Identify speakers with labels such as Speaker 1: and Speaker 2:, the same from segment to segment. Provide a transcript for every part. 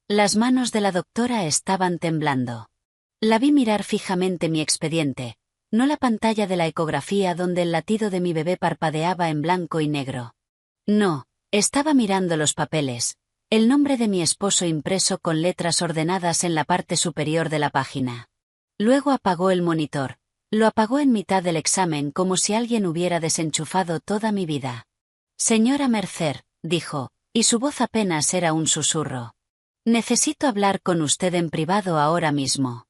Speaker 1: Las manos de la doctora estaban temblando. La vi mirar fijamente mi expediente, no la pantalla de la ecografía donde el latido de mi bebé parpadeaba en blanco y negro. No, estaba mirando los papeles, el nombre de mi esposo impreso con letras ordenadas en la parte superior de la página. Luego apagó el monitor. Lo apagó en mitad del examen como si alguien hubiera desenchufado toda mi vida. Señora Mercer, dijo, y su voz apenas era un susurro. Necesito hablar con usted en privado ahora mismo.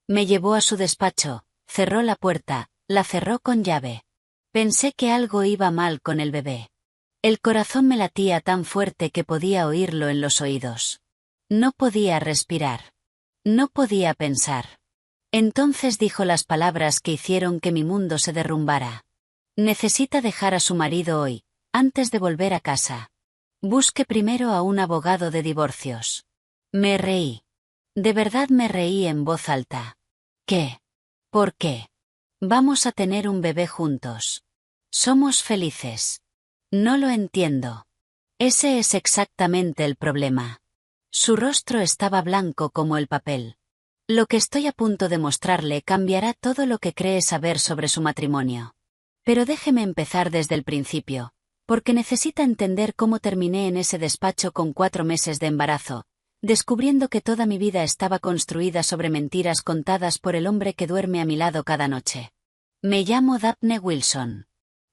Speaker 1: Me llevó a su despacho, cerró la puerta, la cerró con llave. Pensé que algo iba mal con el bebé. El corazón me latía tan fuerte que podía oírlo en los oídos. No podía respirar. No podía pensar. Entonces dijo las palabras que hicieron que mi mundo se derrumbara. Necesita dejar a su marido hoy, antes de volver a casa. Busque primero a un abogado de divorcios. Me reí. De verdad me reí en voz alta. ¿Qué? ¿Por qué? Vamos a tener un bebé juntos. Somos felices. No lo entiendo. Ese es exactamente el problema. Su rostro estaba blanco como el papel. Lo que estoy a punto de mostrarle cambiará todo lo que cree saber sobre su matrimonio. Pero déjeme empezar desde el principio, porque necesita entender cómo terminé en ese despacho con 4 meses de embarazo, descubriendo que toda mi vida estaba construida sobre mentiras contadas por el hombre que duerme a mi lado cada noche. Me llamo Daphne Wilson.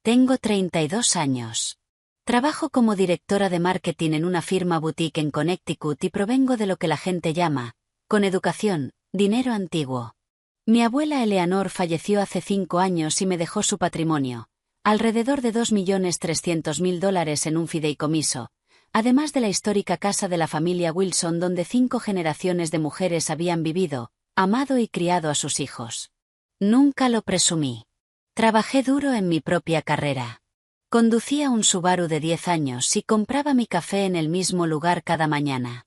Speaker 1: Tengo 32 años. Trabajo como directora de marketing en una firma boutique en Connecticut y provengo de lo que la gente llama, con educación, dinero antiguo. Mi abuela Eleanor falleció hace 5 años y me dejó su patrimonio, alrededor de $2.300.000 en un fideicomiso, además de la histórica casa de la familia Wilson donde 5 generaciones de mujeres habían vivido, amado y criado a sus hijos. Nunca lo presumí. Trabajé duro en mi propia carrera. Conducía un Subaru de 10 años y compraba mi café en el mismo lugar cada mañana.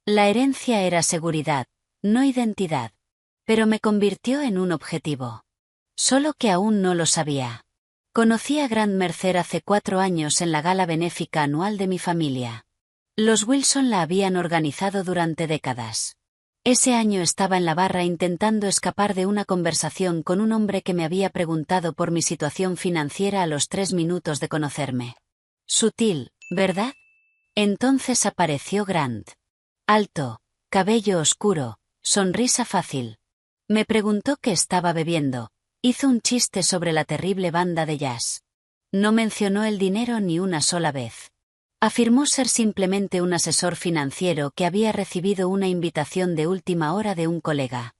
Speaker 1: La herencia era seguridad, no identidad. Pero me convirtió en un objetivo. Solo que aún no lo sabía. Conocí a Grant Mercer hace 4 años en la gala benéfica anual de mi familia. Los Wilson la habían organizado durante décadas. Ese año estaba en la barra intentando escapar de una conversación con un hombre que me había preguntado por mi situación financiera a los 3 minutos de conocerme. Sutil, ¿verdad? Entonces apareció Grant. Alto, cabello oscuro, sonrisa fácil. Me preguntó qué estaba bebiendo. Hizo un chiste sobre la terrible banda de jazz. No mencionó el dinero ni una sola vez. Afirmó ser simplemente un asesor financiero que había recibido una invitación de última hora de un colega.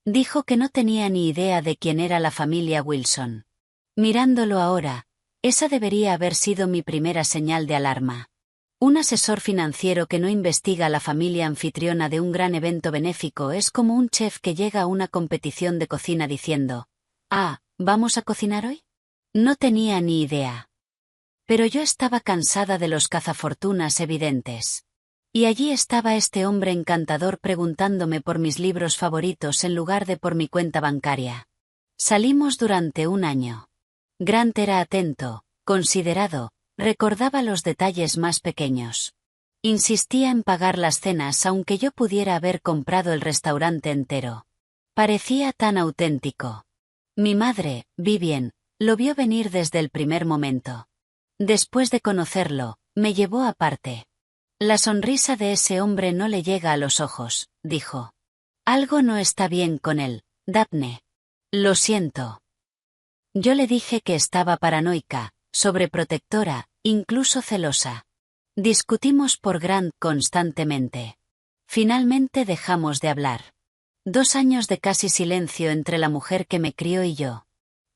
Speaker 1: Dijo que no tenía ni idea de quién era la familia Wilson. Mirándolo ahora, esa debería haber sido mi primera señal de alarma. Un asesor financiero que no investiga a la familia anfitriona de un gran evento benéfico es como un chef que llega a una competición de cocina diciendo, ¿vamos a cocinar hoy? No tenía ni idea. Pero yo estaba cansada de los cazafortunas evidentes. Y allí estaba este hombre encantador preguntándome por mis libros favoritos en lugar de por mi cuenta bancaria. Salimos durante un año. Grant era atento, considerado, recordaba los detalles más pequeños. Insistía en pagar las cenas aunque yo pudiera haber comprado el restaurante entero. Parecía tan auténtico. Mi madre, Vivien, lo vio venir desde el primer momento. Después de conocerlo, me llevó aparte. La sonrisa de ese hombre no le llega a los ojos, dijo. Algo no está bien con él, Daphne. Lo siento. Yo le dije que estaba paranoica, sobreprotectora, incluso celosa. Discutimos por Grant constantemente. Finalmente dejamos de hablar. 2 años de casi silencio entre la mujer que me crió y yo.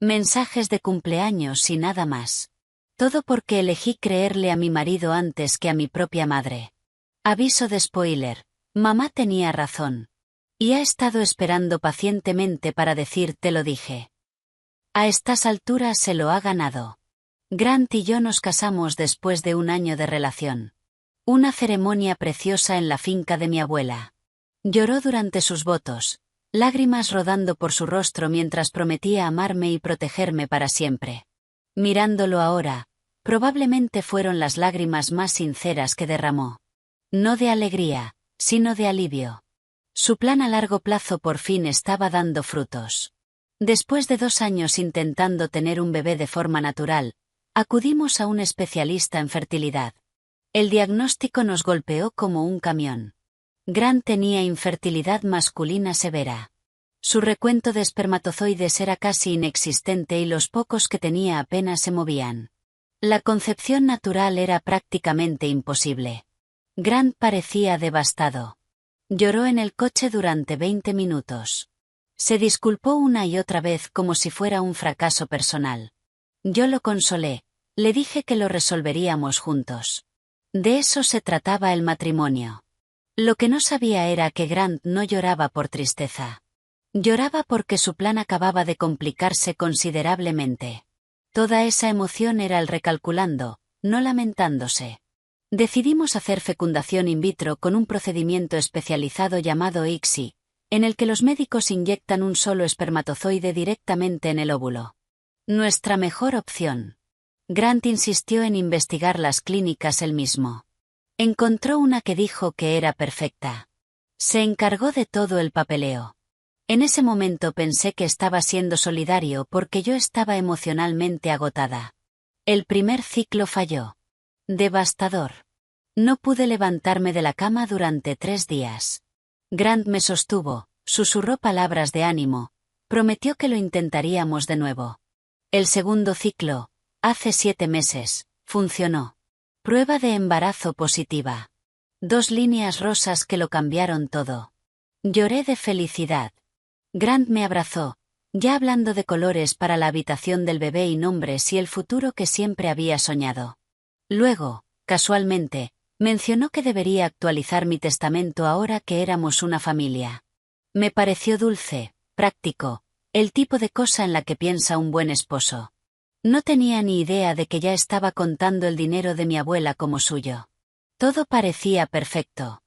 Speaker 1: Mensajes de cumpleaños y nada más. Todo porque elegí creerle a mi marido antes que a mi propia madre. Aviso de spoiler, mamá tenía razón. Y ha estado esperando pacientemente para decir te lo dije. A estas alturas se lo ha ganado. Grant y yo nos casamos después de 1 año de relación. Una ceremonia preciosa en la finca de mi abuela. Lloró durante sus votos, lágrimas rodando por su rostro mientras prometía amarme y protegerme para siempre. Mirándolo ahora, probablemente fueron las lágrimas más sinceras que derramó. No de alegría, sino de alivio. Su plan a largo plazo por fin estaba dando frutos. Después de 2 años intentando tener un bebé de forma natural, acudimos a un especialista en fertilidad. El diagnóstico nos golpeó como un camión. Grant tenía infertilidad masculina severa. Su recuento de espermatozoides era casi inexistente y los pocos que tenía apenas se movían. La concepción natural era prácticamente imposible. Grant parecía devastado. Lloró en el coche durante 20 minutos. Se disculpó una y otra vez como si fuera un fracaso personal. Yo lo consolé, le dije que lo resolveríamos juntos. De eso se trataba el matrimonio. Lo que no sabía era que Grant no lloraba por tristeza. Lloraba porque su plan acababa de complicarse considerablemente. Toda esa emoción era el recalculando, no lamentándose. Decidimos hacer fecundación in vitro con un procedimiento especializado llamado ICSI, en el que los médicos inyectan un solo espermatozoide directamente en el óvulo. Nuestra mejor opción. Grant insistió en investigar las clínicas él mismo. Encontró una que dijo que era perfecta. Se encargó de todo el papeleo. En ese momento pensé que estaba siendo solidario porque yo estaba emocionalmente agotada. El primer ciclo falló. Devastador. No pude levantarme de la cama durante 3 días. Grant me sostuvo, susurró palabras de ánimo, prometió que lo intentaríamos de nuevo. El segundo ciclo, hace 7 meses, funcionó. Prueba de embarazo positiva. 2 líneas rosas que lo cambiaron todo. Lloré de felicidad. Grant me abrazó, ya hablando de colores para la habitación del bebé y nombres y el futuro que siempre había soñado. Luego, casualmente, mencionó que debería actualizar mi testamento ahora que éramos una familia. Me pareció dulce, práctico, el tipo de cosa en la que piensa un buen esposo. No tenía ni idea de que ya estaba contando el dinero de mi abuela como suyo. Todo parecía perfecto.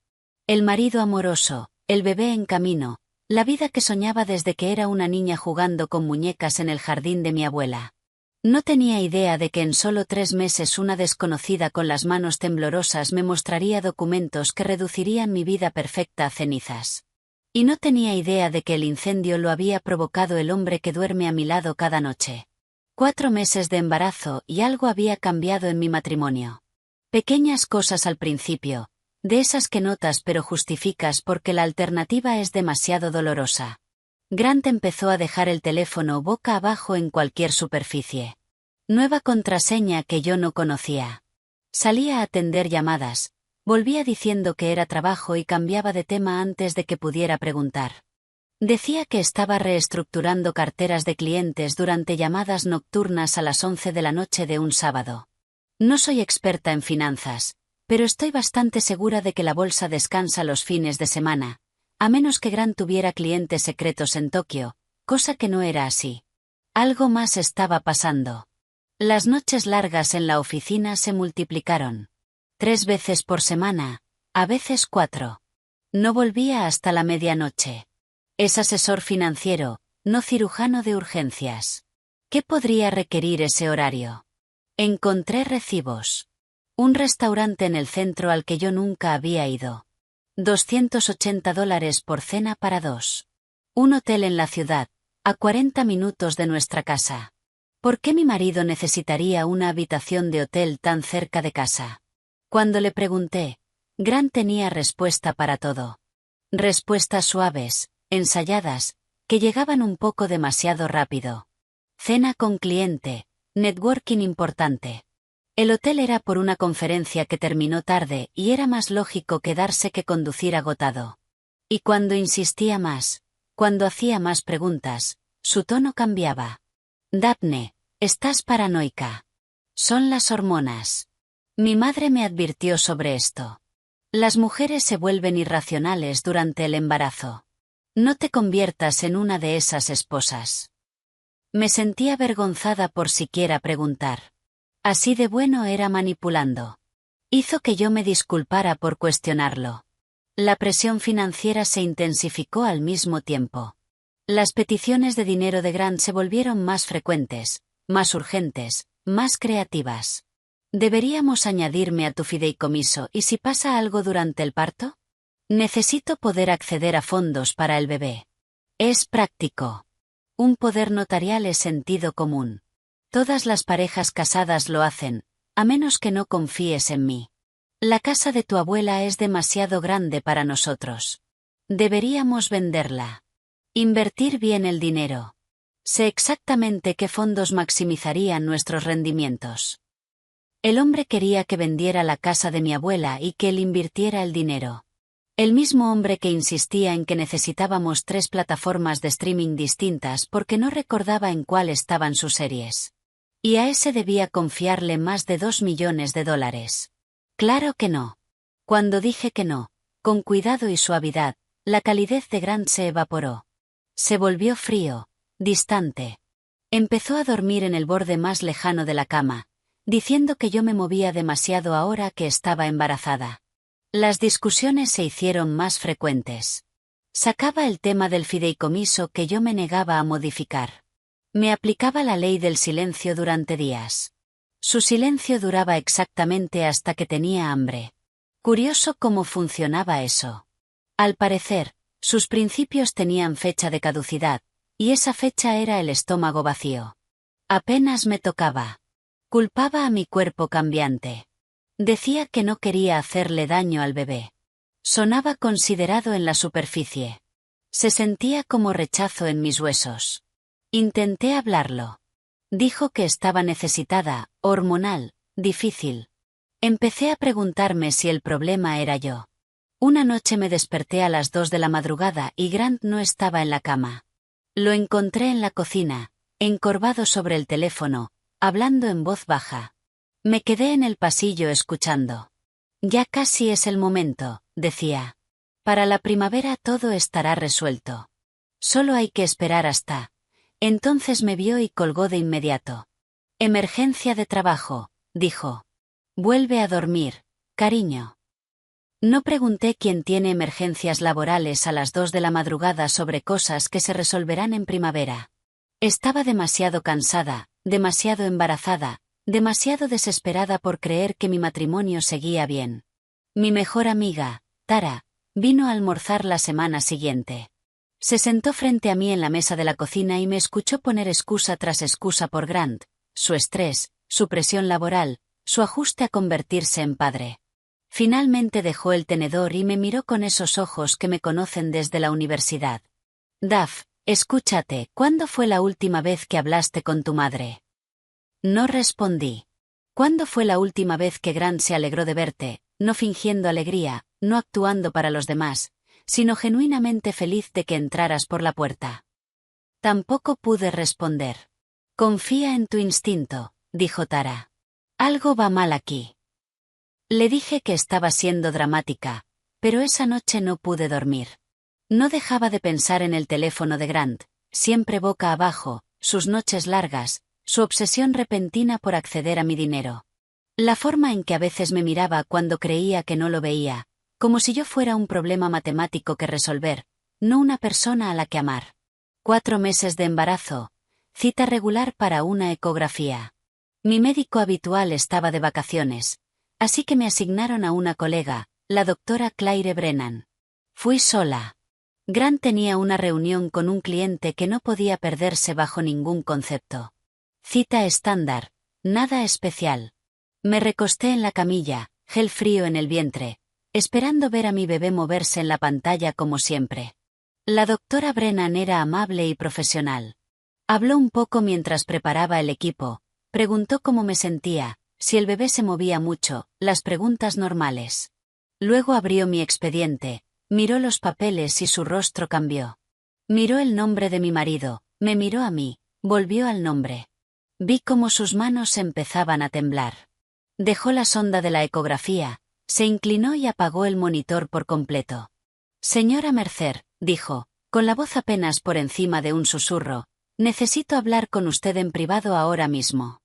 Speaker 1: El marido amoroso, el bebé en camino, la vida que soñaba desde que era una niña jugando con muñecas en el jardín de mi abuela. No tenía idea de que en solo 3 meses una desconocida con las manos temblorosas me mostraría documentos que reducirían mi vida perfecta a cenizas. Y no tenía idea de que el incendio lo había provocado el hombre que duerme a mi lado cada noche. 4 meses de embarazo y algo había cambiado en mi matrimonio. Pequeñas cosas al principio, de esas que notas pero justificas porque la alternativa es demasiado dolorosa. Grant empezó a dejar el teléfono boca abajo en cualquier superficie. Nueva contraseña que yo no conocía. Salía a atender llamadas, volvía diciendo que era trabajo y cambiaba de tema antes de que pudiera preguntar. Decía que estaba reestructurando carteras de clientes durante llamadas nocturnas a las 11 de la noche de un sábado. No soy experta en finanzas, pero estoy bastante segura de que la bolsa descansa los fines de semana, a menos que Grant tuviera clientes secretos en Tokio, cosa que no era así. Algo más estaba pasando. Las noches largas en la oficina se multiplicaron. 3 veces por semana, a veces 4. No volvía hasta la medianoche. Es asesor financiero, no cirujano de urgencias. ¿Qué podría requerir ese horario? Encontré recibos. Un restaurante en el centro al que yo nunca había ido. $280 por cena para 2. Un hotel en la ciudad, a 40 minutos de nuestra casa. ¿Por qué mi marido necesitaría una habitación de hotel tan cerca de casa? Cuando le pregunté, Grant tenía respuesta para todo. Respuestas suaves, ensayadas, que llegaban un poco demasiado rápido. Cena con cliente, networking importante. El hotel era por una conferencia que terminó tarde y era más lógico quedarse que conducir agotado. Y cuando insistía más, cuando hacía más preguntas, su tono cambiaba. Daphne, estás paranoica. Son las hormonas. Mi madre me advirtió sobre esto. Las mujeres se vuelven irracionales durante el embarazo. No te conviertas en una de esas esposas. Me sentí avergonzada por siquiera preguntar. Así de bueno era manipulando. Hizo que yo me disculpara por cuestionarlo. La presión financiera se intensificó al mismo tiempo. Las peticiones de dinero de Grant se volvieron más frecuentes, más urgentes, más creativas. ¿Deberíamos añadirme a tu fideicomiso y si pasa algo durante el parto? Necesito poder acceder a fondos para el bebé. Es práctico. Un poder notarial es sentido común. Todas las parejas casadas lo hacen, a menos que no confíes en mí. La casa de tu abuela es demasiado grande para nosotros. Deberíamos venderla. Invertir bien el dinero. Sé exactamente qué fondos maximizarían nuestros rendimientos. El hombre quería que vendiera la casa de mi abuela y que él invirtiera el dinero. El mismo hombre que insistía en que necesitábamos 3 plataformas de streaming distintas porque no recordaba en cuál estaban sus series. Y a ese debía confiarle más de $2 millones. Claro que no. Cuando dije que no, con cuidado y suavidad, la calidez de Grant se evaporó. Se volvió frío, distante. Empezó a dormir en el borde más lejano de la cama, diciendo que yo me movía demasiado ahora que estaba embarazada. Las discusiones se hicieron más frecuentes. Sacaba el tema del fideicomiso que yo me negaba a modificar. Me aplicaba la ley del silencio durante días. Su silencio duraba exactamente hasta que tenía hambre. Curioso cómo funcionaba eso. Al parecer, sus principios tenían fecha de caducidad, y esa fecha era el estómago vacío. Apenas me tocaba. Culpaba a mi cuerpo cambiante. Decía que no quería hacerle daño al bebé. Sonaba considerado en la superficie. Se sentía como rechazo en mis huesos. Intenté hablarlo. Dijo que estaba necesitada, hormonal, difícil. Empecé a preguntarme si el problema era yo. Una noche me desperté a las 2 de la madrugada y Grant no estaba en la cama. Lo encontré en la cocina, encorvado sobre el teléfono, hablando en voz baja. Me quedé en el pasillo escuchando. Ya casi es el momento, decía. Para la primavera todo estará resuelto. Solo hay que esperar hasta. Entonces me vio y colgó de inmediato. Emergencia de trabajo, dijo. Vuelve a dormir, cariño. No pregunté quién tiene emergencias laborales a las 2 de la madrugada sobre cosas que se resolverán en primavera. Estaba demasiado cansada, demasiado embarazada, demasiado desesperada por creer que mi matrimonio seguía bien. Mi mejor amiga, Tara, vino a almorzar la semana siguiente. Se sentó frente a mí en la mesa de la cocina y me escuchó poner excusa tras excusa por Grant, su estrés, su presión laboral, su ajuste a convertirse en padre. Finalmente dejó el tenedor y me miró con esos ojos que me conocen desde la universidad. Duff, escúchate, ¿cuándo fue la última vez que hablaste con tu madre? No respondí. ¿Cuándo fue la última vez que Grant se alegró de verte, no fingiendo alegría, no actuando para los demás, sino genuinamente feliz de que entraras por la puerta? Tampoco pude responder. Confía en tu instinto, dijo Tara. Algo va mal aquí. Le dije que estaba siendo dramática, pero esa noche no pude dormir. No dejaba de pensar en el teléfono de Grant, siempre boca abajo, sus noches largas, su obsesión repentina por acceder a mi dinero. La forma en que a veces me miraba cuando creía que no lo veía, como si yo fuera un problema matemático que resolver, no una persona a la que amar. 4 meses de embarazo, cita regular para una ecografía. Mi médico habitual estaba de vacaciones, así que me asignaron a una colega, la doctora Claire Brennan. Fui sola. Grant tenía una reunión con un cliente que no podía perderse bajo ningún concepto. Cita estándar, nada especial. Me recosté en la camilla, gel frío en el vientre, esperando ver a mi bebé moverse en la pantalla como siempre. La doctora Brennan era amable y profesional. Habló un poco mientras preparaba el equipo, preguntó cómo me sentía, si el bebé se movía mucho, las preguntas normales. Luego abrió mi expediente, miró los papeles y su rostro cambió. Miró el nombre de mi marido, me miró a mí, volvió al nombre. Vi cómo sus manos empezaban a temblar. Dejó la sonda de la ecografía, se inclinó y apagó el monitor por completo. Señora Mercer, dijo, con la voz apenas por encima de un susurro, necesito hablar con usted en privado ahora mismo.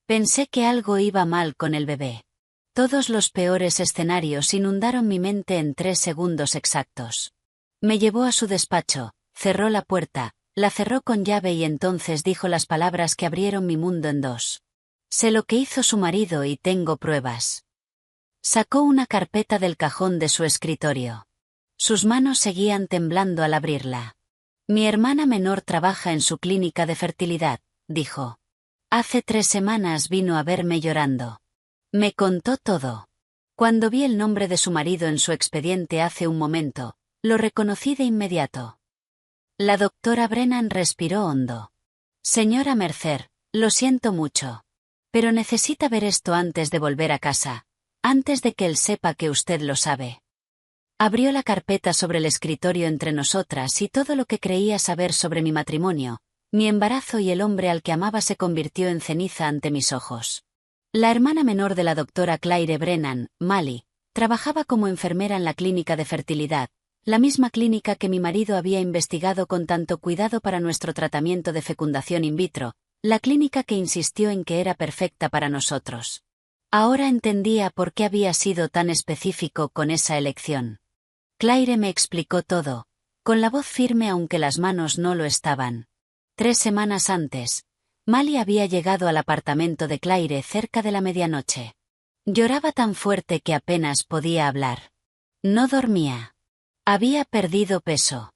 Speaker 1: Pensé que algo iba mal con el bebé. Todos los peores escenarios inundaron mi mente en 3 segundos exactos. Me llevó a su despacho, cerró la puerta, la cerró con llave y entonces dijo las palabras que abrieron mi mundo en 2. Sé lo que hizo su marido y tengo pruebas. Sacó una carpeta del cajón de su escritorio. Sus manos seguían temblando al abrirla. Mi hermana menor trabaja en su clínica de fertilidad, dijo. Hace 3 semanas vino a verme llorando. Me contó todo. Cuando vi el nombre de su marido en su expediente hace un momento, lo reconocí de inmediato. La doctora Brennan respiró hondo. Señora Mercer, lo siento mucho. Pero necesita ver esto antes de volver a casa, antes de que él sepa que usted lo sabe. Abrió la carpeta sobre el escritorio entre nosotras y todo lo que creía saber sobre mi matrimonio, mi embarazo y el hombre al que amaba se convirtió en ceniza ante mis ojos. La hermana menor de la doctora Claire Brennan, Mali, trabajaba como enfermera en la clínica de fertilidad, la misma clínica que mi marido había investigado con tanto cuidado para nuestro tratamiento de fecundación in vitro, la clínica que insistió en que era perfecta para nosotros. Ahora entendía por qué había sido tan específico con esa elección. Claire me explicó todo, con la voz firme aunque las manos no lo estaban. 3 semanas antes, Mali había llegado al apartamento de Claire cerca de la medianoche. Lloraba tan fuerte que apenas podía hablar. No dormía. Había perdido peso.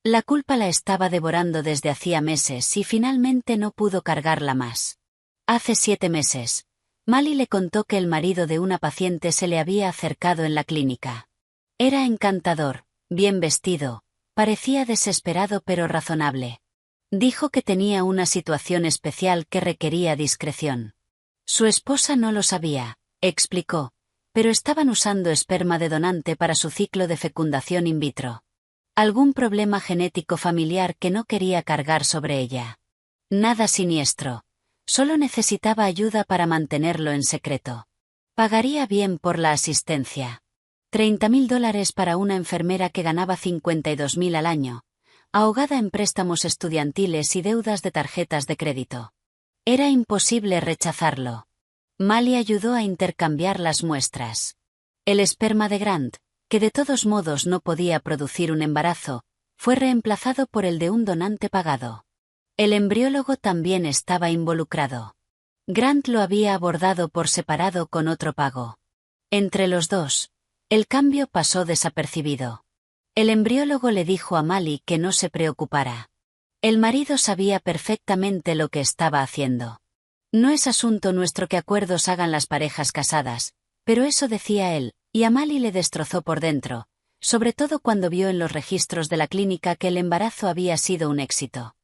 Speaker 1: La culpa la estaba devorando desde hacía meses y finalmente no pudo cargarla más. Hace 7 meses, Mali le contó que el marido de una paciente se le había acercado en la clínica. Era encantador, bien vestido, parecía desesperado pero razonable. Dijo que tenía una situación especial que requería discreción. Su esposa no lo sabía, explicó, pero estaban usando esperma de donante para su ciclo de fecundación in vitro. Algún problema genético familiar que no quería cargar sobre ella. Nada siniestro, solo necesitaba ayuda para mantenerlo en secreto. Pagaría bien por la asistencia. $30.000 para una enfermera que ganaba $52.000 al año, ahogada en préstamos estudiantiles y deudas de tarjetas de crédito. Era imposible rechazarlo. Mali ayudó a intercambiar las muestras. El esperma de Grant, que de todos modos no podía producir un embarazo, fue reemplazado por el de un donante pagado. El embriólogo también estaba involucrado. Grant lo había abordado por separado con otro pago. Entre los dos, el cambio pasó desapercibido. El embriólogo le dijo a Mali que no se preocupara. El marido sabía perfectamente lo que estaba haciendo. No es asunto nuestro que acuerdos hagan las parejas casadas, pero eso decía él, y a Mali le destrozó por dentro, sobre todo cuando vio en los registros de la clínica que el embarazo había sido un éxito.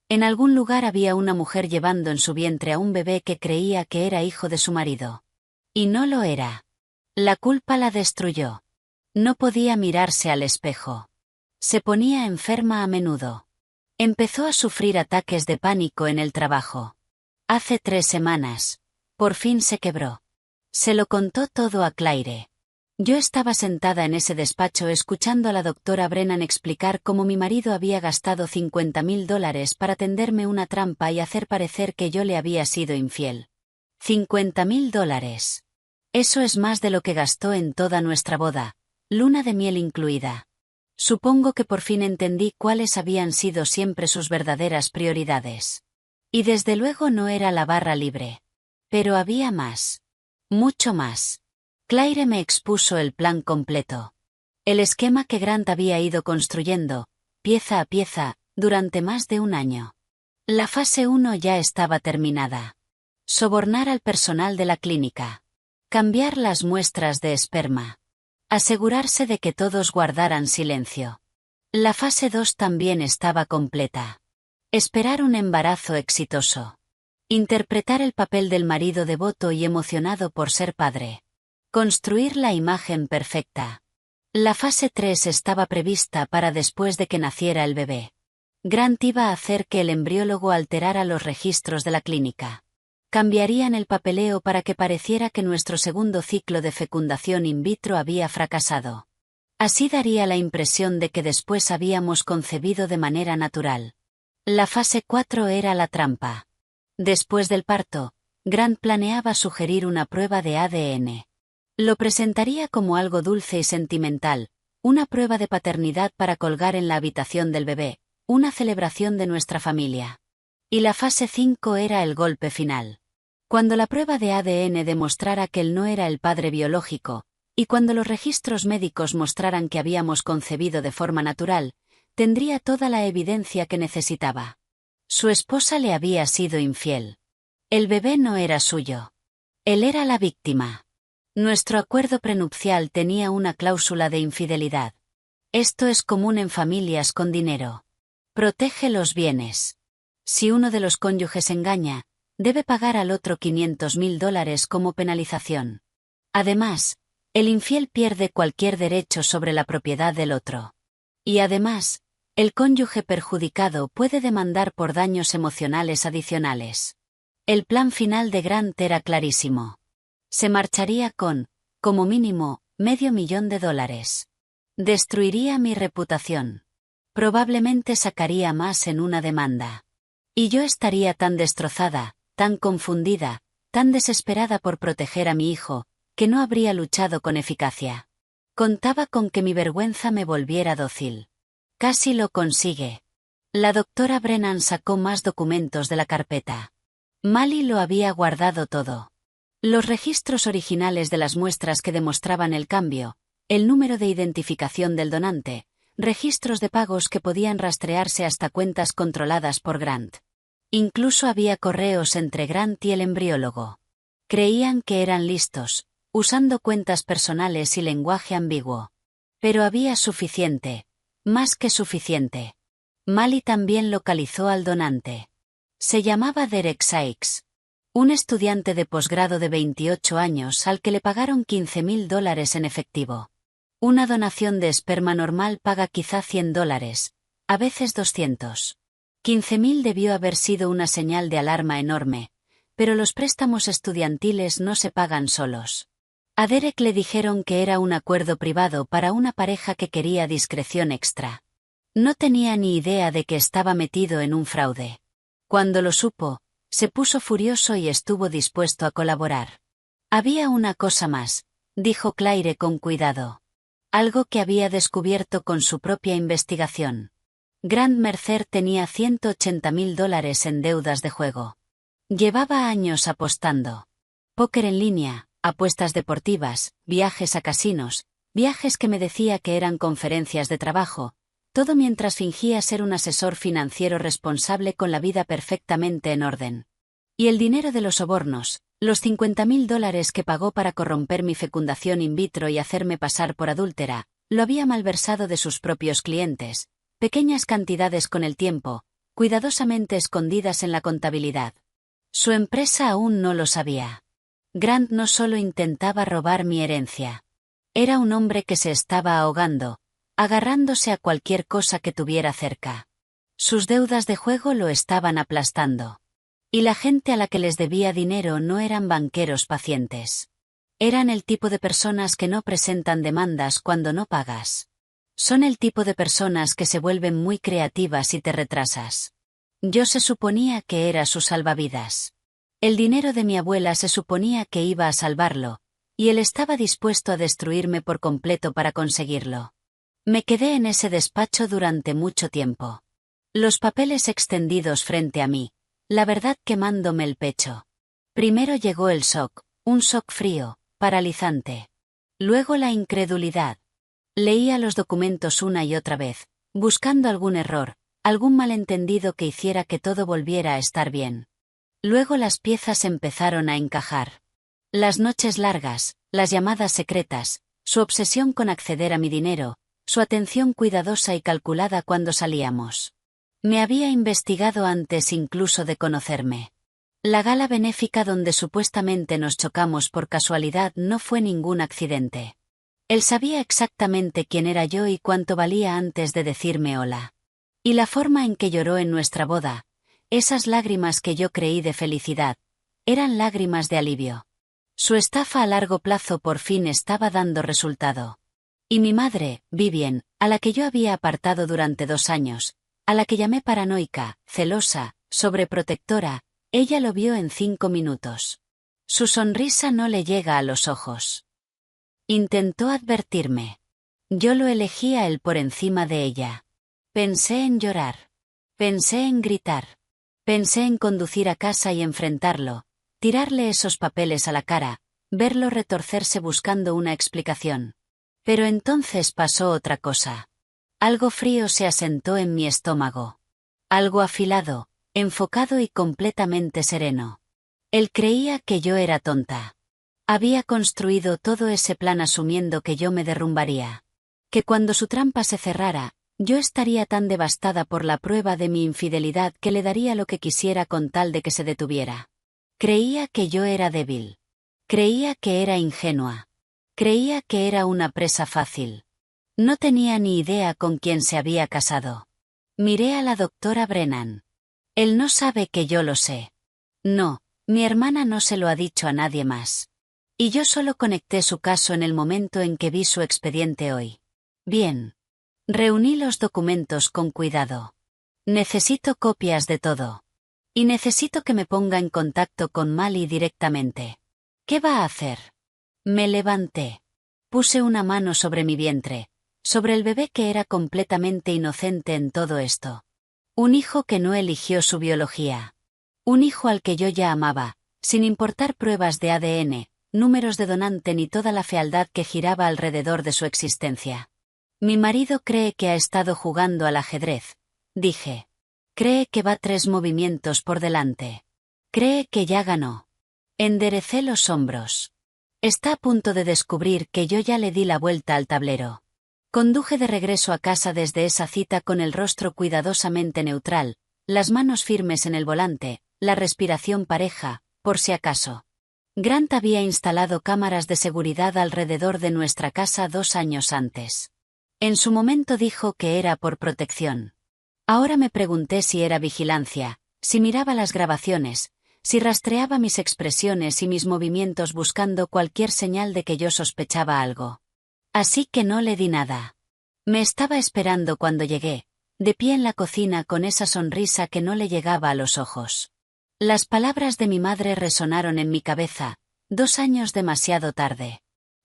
Speaker 1: En algún lugar había una mujer llevando en su vientre a un bebé que creía que era hijo de su marido. Y no lo era. La culpa la destruyó. No podía mirarse al espejo. Se ponía enferma a menudo. Empezó a sufrir ataques de pánico en el trabajo. Hace 3 semanas, por fin se quebró. Se lo contó todo a Claire. Yo estaba sentada en ese despacho escuchando a la doctora Brennan explicar cómo mi marido había gastado $50.000 para tenderme una trampa y hacer parecer que yo le había sido infiel. $50.000. Eso es más de lo que gastó en toda nuestra boda, luna de miel incluida. Supongo que por fin entendí cuáles habían sido siempre sus verdaderas prioridades. Y desde luego no era la barra libre. Pero había más. Mucho más. Claire me expuso el plan completo. El esquema que Grant había ido construyendo, pieza a pieza, durante más de un año. La fase 1 ya estaba terminada. Sobornar al personal de la clínica. Cambiar las muestras de esperma. Asegurarse de que todos guardaran silencio. La fase 2 también estaba completa. Esperar un embarazo exitoso. Interpretar el papel del marido devoto y emocionado por ser padre. Construir la imagen perfecta. La fase 3 estaba prevista para después de que naciera el bebé. Grant iba a hacer que el embriólogo alterara los registros de la clínica. Cambiarían el papeleo para que pareciera que nuestro segundo ciclo de fecundación in vitro había fracasado. Así daría la impresión de que después habíamos concebido de manera natural. La fase 4 era la trampa. Después del parto, Grant planeaba sugerir una prueba de ADN. Lo presentaría como algo dulce y sentimental, una prueba de paternidad para colgar en la habitación del bebé, una celebración de nuestra familia. Y la fase 5 era el golpe final. Cuando la prueba de ADN demostrara que él no era el padre biológico, Y cuando los registros médicos mostraran que habíamos concebido de forma natural, tendría toda la evidencia que necesitaba. Su esposa le había sido infiel. El bebé no era suyo. Él era la víctima. Nuestro acuerdo prenupcial tenía una cláusula de infidelidad. Esto es común en familias con dinero. Protege los bienes. Si uno de los cónyuges engaña, debe pagar al otro $500.000 como penalización. Además, el infiel pierde cualquier derecho sobre la propiedad del otro. Y además, el cónyuge perjudicado puede demandar por daños emocionales adicionales. El plan final de Grant era clarísimo. Se marcharía con, como mínimo, $500,000. Destruiría mi reputación. Probablemente sacaría más en una demanda. Y yo estaría tan destrozada, tan confundida, tan desesperada por proteger a mi hijo, que no habría luchado con eficacia. Contaba con que mi vergüenza me volviera dócil. Casi lo consigue. La doctora Brennan sacó más documentos de la carpeta. Mali lo había guardado todo. Los registros originales de las muestras que demostraban el cambio, el número de identificación del donante, registros de pagos que podían rastrearse hasta cuentas controladas por Grant. Incluso había correos entre Grant y el embriólogo. Creían que eran listos, usando cuentas personales y lenguaje ambiguo. Pero había suficiente, más que suficiente. Mali también localizó al donante. Se llamaba Derek Sykes. Un estudiante de posgrado de 28 años al que le pagaron $15,000 en efectivo. Una donación de esperma normal paga quizá $100, a veces 200. 15.000 debió haber sido una señal de alarma enorme, pero los préstamos estudiantiles no se pagan solos. A Derek le dijeron que era un acuerdo privado para una pareja que quería discreción extra. No tenía ni idea de que estaba metido en un fraude. Cuando lo supo, se puso furioso y estuvo dispuesto a colaborar. Había una cosa más, dijo Claire con cuidado. Algo que había descubierto con su propia investigación. Grant Mercer tenía $180,000 en deudas de juego. Llevaba años apostando. Póker en línea, apuestas deportivas, viajes a casinos, viajes que me decía que eran conferencias de trabajo, todo mientras fingía ser un asesor financiero responsable con la vida perfectamente en orden. Y el dinero de los sobornos, los $50,000 que pagó para corromper mi fecundación in vitro y hacerme pasar por adúltera, lo había malversado de sus propios clientes, pequeñas cantidades con el tiempo, cuidadosamente escondidas en la contabilidad. Su empresa aún no lo sabía. Grant no solo intentaba robar mi herencia. Era un hombre que se estaba ahogando, agarrándose a cualquier cosa que tuviera cerca. Sus deudas de juego lo estaban aplastando. Y la gente a la que les debía dinero no eran banqueros pacientes. Eran el tipo de personas que no presentan demandas cuando no pagas. Son el tipo de personas que se vuelven muy creativas si te retrasas. Yo se suponía que era su salvavidas. El dinero de mi abuela se suponía que iba a salvarlo, y él estaba dispuesto a destruirme por completo para conseguirlo. Me quedé en ese despacho durante mucho tiempo. Los papeles extendidos frente a mí, la verdad quemándome el pecho. Primero llegó el shock, un shock frío, paralizante. Luego la incredulidad. Leía los documentos una y otra vez, buscando algún error, algún malentendido que hiciera que todo volviera a estar bien. Luego las piezas empezaron a encajar. Las noches largas, las llamadas secretas, su obsesión con acceder a mi dinero, su atención cuidadosa y calculada cuando salíamos. Me había investigado antes incluso de conocerme. La gala benéfica donde supuestamente nos chocamos por casualidad no fue ningún accidente. Él sabía exactamente quién era yo y cuánto valía antes de decirme hola. Y la forma en que lloró en nuestra boda, esas lágrimas que yo creí de felicidad, eran lágrimas de alivio. Su estafa a largo plazo por fin estaba dando resultado. Y mi madre, Vivien, a la que yo había apartado durante 2 años, a la que llamé paranoica, celosa, sobreprotectora, ella lo vio en 5 minutos. Su sonrisa no le llega a los ojos. Intentó advertirme. Yo lo elegí a él por encima de ella. Pensé en llorar. Pensé en gritar. Pensé en conducir a casa y enfrentarlo, tirarle esos papeles a la cara, verlo retorcerse buscando una explicación. Pero entonces pasó otra cosa. Algo frío se asentó en mi estómago. Algo afilado, enfocado y completamente sereno. Él creía que yo era tonta. Había construido todo ese plan asumiendo que yo me derrumbaría. Que cuando su trampa se cerrara, yo estaría tan devastada por la prueba de mi infidelidad que le daría lo que quisiera con tal de que se detuviera. Creía que yo era débil. Creía que era ingenua. Creía que era una presa fácil. No tenía ni idea con quién se había casado. Miré a la doctora Brennan. Él no sabe que yo lo sé. No, mi hermana no se lo ha dicho a nadie más. Y yo solo conecté su caso en el momento en que vi su expediente hoy. Bien. Reuní los documentos con cuidado. Necesito copias de todo. Y necesito que me ponga en contacto con Mali directamente. ¿Qué va a hacer? Me levanté. Puse una mano sobre mi vientre, sobre el bebé que era completamente inocente en todo esto. Un hijo que no eligió su biología. Un hijo al que yo ya amaba, sin importar pruebas de ADN, números de donante ni toda la fealdad que giraba alrededor de su existencia. Mi marido cree que ha estado jugando al ajedrez, dije. Cree que va 3 movimientos por delante. Cree que ya ganó. Enderecé los hombros. Está a punto de descubrir que yo ya le di la vuelta al tablero. Conduje de regreso a casa desde esa cita con el rostro cuidadosamente neutral, las manos firmes en el volante, la respiración pareja, por si acaso. Grant había instalado cámaras de seguridad alrededor de nuestra casa 2 años antes. En su momento dijo que era por protección. Ahora me pregunté si era vigilancia, si miraba las grabaciones, si rastreaba mis expresiones y mis movimientos buscando cualquier señal de que yo sospechaba algo. Así que no le di nada. Me estaba esperando cuando llegué, de pie en la cocina con esa sonrisa que no le llegaba a los ojos. Las palabras de mi madre resonaron en mi cabeza, 2 años demasiado tarde.